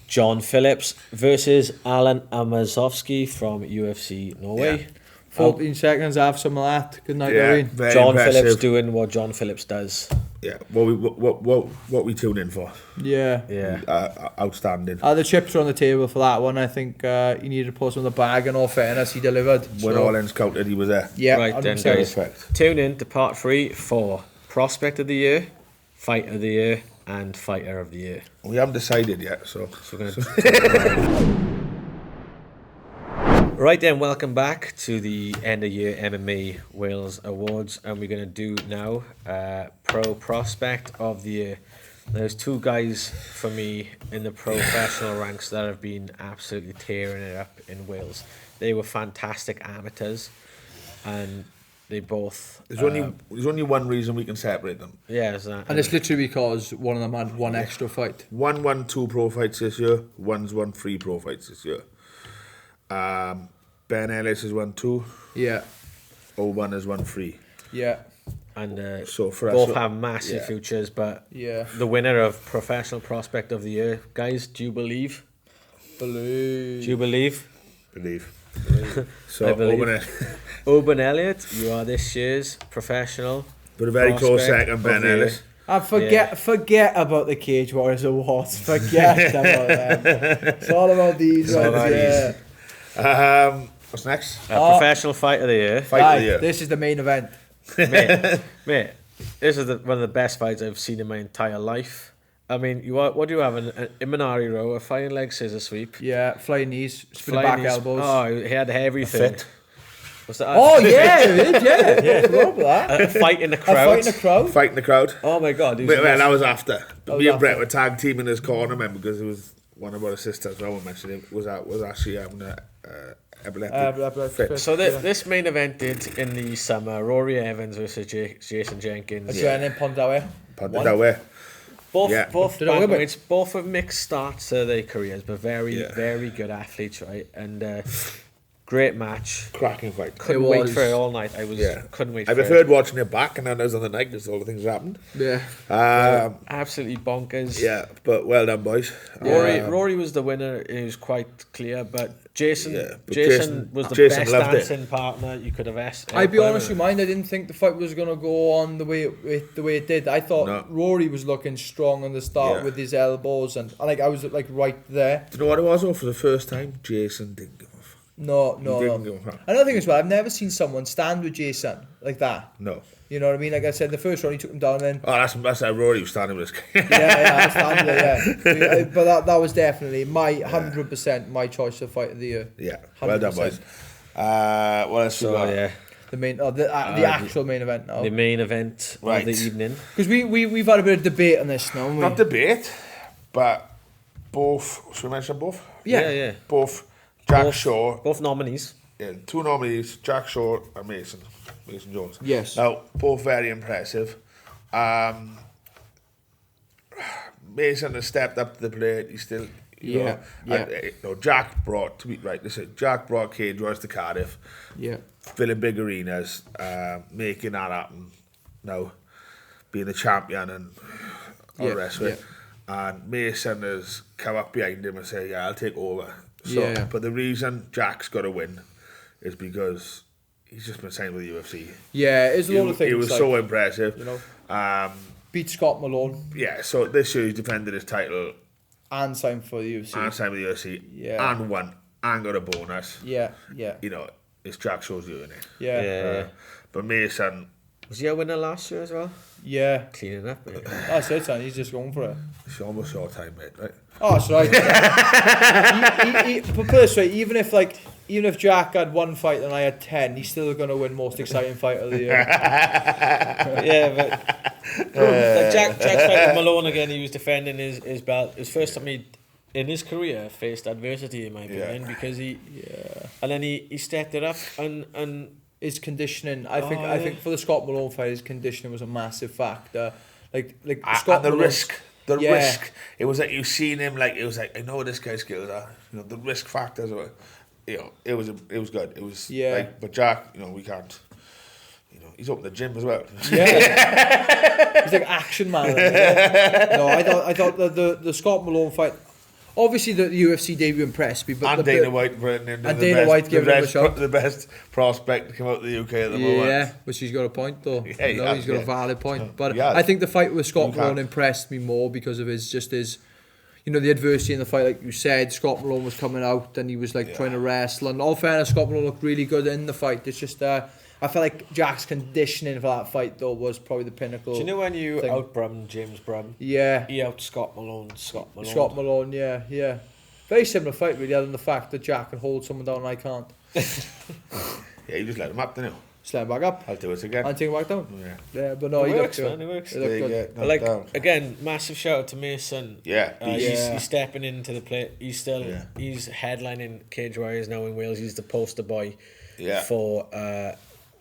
John Phillips versus Alan Amazovsky from UFC Norway. 14 seconds, have some of that. Good night, Irene. John impressive. Phillips doing what John Phillips does. Yeah, what we tune in for. Yeah. Outstanding. The chips are on the table for that one. I think he needed to put some in the bag, and all fairness, he delivered. When all ends counted, he was there. Yeah, right 100%. then, guys. Tune in to part 3 for Prospect of the Year, Fight of the Year, and Fighter of the Year. We haven't decided yet, so we're going to. Right then, welcome back to the end of year MMA Wales Awards, and we're going to do now Pro Prospect of the Year. There's two guys for me in the professional ranks that have been absolutely tearing it up in Wales. They were fantastic amateurs, and they both. There's only one reason we can separate them. Yeah, exactly. And it's literally because one of them had one extra fight. One won 2 pro fights this year. One's won 3 pro fights this year. Ben Ellis has won 2. Yeah. O1 has won 3. Yeah. And so for both us, have massive futures, but the winner of Professional Prospect of the Year, guys, do you believe? Believe. Do you believe? Believe. So I believe. Oban Elliott, you are this year's professional. But a very close second, Ben Ellis. And forget about the Cage Warriors Awards. Forget about them. It's all about these ones. What's next? Professional Fight of the Year. Fight of the Year. This is the main event. Mate, this is one of the best fights I've seen in my entire life. I mean, what do you have? An Imanari row, a flying leg scissor sweep. Yeah, flying knees, spinning back elbows. Oh, he had everything. What's that? Oh, yeah, he did, yeah. A fight in the crowd. Fight in the crowd. Oh, my God. That was after. Me and Brett were tag team in his corner, remember, because it was one of our sisters, I won't mention it, was actually having epileptic fit. So this main evented in the summer. Rory Evans versus Jason Jenkins. Adrenaline Pondawe. Both Did both have mixed starts to their careers, but very good athletes, right? And great match. Cracking fight. Couldn't wait for it all night. Couldn't wait for it. I preferred watching it back, and then I was on the night, just all the things that happened. Absolutely bonkers. Yeah, but well done, boys. Rory was the winner. It was quite clear, but Jason was the Jason best dancing partner you could have asked. I'd be honest with you, I didn't think the fight was going to go on the way it did. I thought Rory was looking strong on the start with his elbows, and I was right there. Do you know what it was? For the first time, Jason didn't give a fuck. No. Another thing as well, I've never seen someone stand with Jason like that. No. You know what I mean? Like I said, the first round he took him down, and then that's how Rory was standing with his But that was definitely my 100% my choice of fight of the year. Yeah, 100%. Well done, boys. What else? The main, the actual main event now. The main event of the evening. Because we've had a bit of debate on this now. Not debate, but both. Should we mention both? Yeah. Both. Jack Shaw. Both nominees. Yeah, two nominees, Jack Shaw and Mason Jones. Yes. Now, both very impressive. Mason has stepped up to the plate. He's still, you know, Jack brought Cage Warriors to Cardiff. Yeah. Filling big arenas, making that happen. Now, being the champion and all the rest of it. And Mason has come up behind him and said, "Yeah, I'll take over." So, but the reason Jack's got to win is because he's just been signed with the UFC. Yeah, it's a lot of things. He was so impressive. You know, beat Scott Malone. Yeah, so this year he's defended his title. And signed for the UFC. Yeah. And won. And got a bonus. Yeah. You know, it's Jack Shaw's year, isn't it? Yeah. But Mason... Was he a winner last year as well? Yeah. Cleaning up, mate. That's it, son. He's just going for it. It's almost your time, mate, right? Oh, that's right. But put it this way, even if Jack had one fight and I had 10, he's still going to win most exciting fight of the year. Jack's fighting Malone again. He was defending his belt. His first time in his career faced adversity, in my opinion, because and then he stepped it up and his conditioning. I think for the Scott Malone fight, his conditioning was a massive factor. Like Scott and the Malone's, risk. It was like you seen him. Like it was like, I know what this guy's skills are. You know, the risk factors. You know, it was good. It was like, but Jack, you know, we can't. You know, he's opened the gym as well. Yeah, he's like action man. No, I thought the Scott Malone fight. Obviously, the UFC debut impressed me, but Dana White brought in giving him a shot. The best prospect to come out of the UK at the moment. Yeah, which he's got a point though. Yeah, he's got a valid point. But I think the fight with Scott Malone impressed me more because of his, you know, the adversity in the fight. Like you said, Scott Malone was coming out and he was trying to wrestle. And all fairness, Scott Malone looked really good in the fight. It's just I felt like Jack's conditioning for that fight though was probably the pinnacle. Do you know when you out-Brum James Brum? Yeah. He out Scott Malone. Scott Malone, yeah. Very similar fight really, other than the fact that Jack can hold someone down and I can't. Yeah, you just let him up, didn't you? Just let him back up. I'll do it again. I'll take him back down. Yeah, but no, it he works, looked good. man, it works. He looked good. But like, again, massive shout out to Mason. Yeah. He's stepping into the play. He's still he's headlining Cage Warriors now in Wales. He's the poster boy for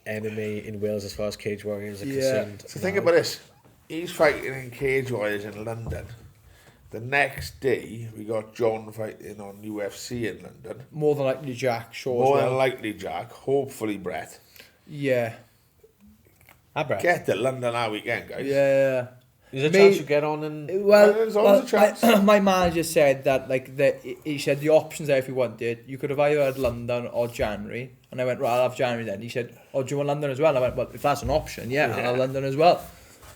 MMA in Wales as far as Cage Warriors are concerned. So think about this. He's fighting in Cage Warriors in London. The next day, we got John fighting on UFC in London. More than likely Jack, sure. More than likely Jack. Hopefully Brett. Yeah. Brett. Get to London our weekend, guys. Yeah. There's a chance you get on and... Well, there's always a chance. My manager said that, he said the options there if you wanted. You could have either had London or January. And I went, right, I'll have January then. He said, oh, do you want London as well? I went, well, if that's an option, I'll have London as well.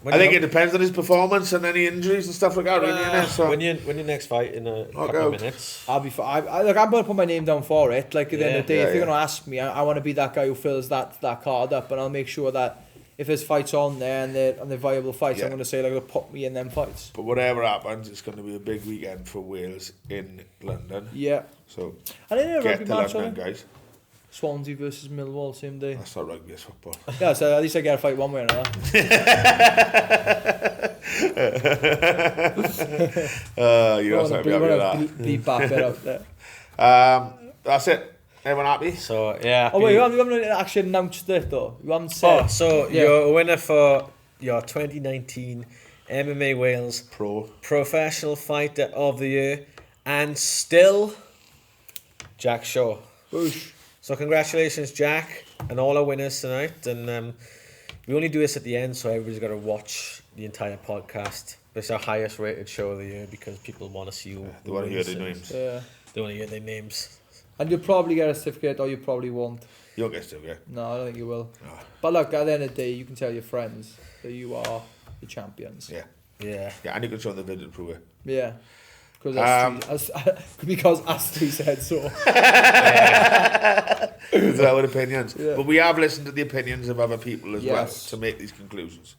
I think it depends on his performance and any injuries and stuff like that. Really, so. When your next fight in a couple of minutes, I'll be fine. I'm going to put my name down for it. Like at the end of the day, if you're going to ask me, I want to be that guy who fills that card up, and I'll make sure that if there's fights on there and they're viable fights, I'm going to say put me in them fights. But whatever happens, it's going to be a big weekend for Wales in London. Yeah. So get to London, guys. Swansea versus Millwall, same day. That's not rugby, it's football. Yeah, so at least I get a fight one way or another. You know, bleep back it out there. That's it. Everyone happy? So yeah. Oh wait, you haven't actually announced it though. You haven't said. Oh, so you're a winner for your 2019 MMA Wales Professional Fighter of the Year, and still Jack Shaw. Boosh. So congratulations, Jack, and all our winners tonight. And we only do this at the end, so everybody's got to watch the entire podcast. It's our highest rated show of the year because people want to see you. They want to hear their names. Yeah. They want to hear their names. And you'll probably get a certificate, or you probably won't. You'll get a certificate. No, I don't think you will. Oh. But look, at the end of the day, you can tell your friends that you are the champions. Yeah. Yeah. Yeah, and you can show them the video to prove it. Yeah. Because Astrid said so. With our opinions. Yeah. But we have listened to the opinions of other people as well Yes. to make these conclusions.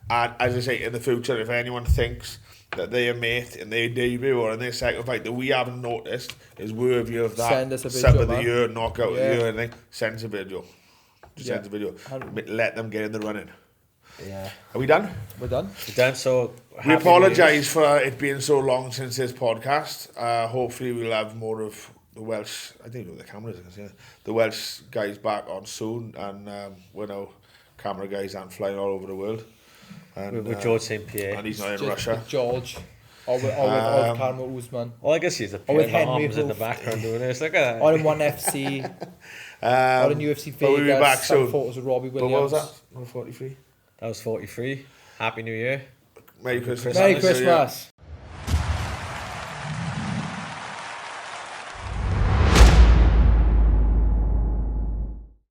And as I say, in the future, if anyone thinks that their mate in their debut or in their second fight that we haven't noticed is worthy of that Send us a sub video, of the man. year, knockout of the Yeah. year, and anything, send us a video. Just send us a video. Let them get in the running. Yeah. Are we done? We're done. Done. So We happy New apologise for it being so long since this podcast. Hopefully we'll have more of the Welsh, I don't know where the cameras, I can see it. The Welsh guys back on soon, and we're now camera guys and flying all over the world. And, with George St. Pierre. and he's not in Just Russia. with George. Or with Karen Usman. Well, I guess he's a Or pair with of Henry arms in the Hoof. background doing this. Look at that. Or in one FC. Or in UFC Vegas. but we'll be back some soon. photos of Robbie But Williams. what was that? 143. That was 43. Happy New Year. Merry Christmas. Merry Christmas.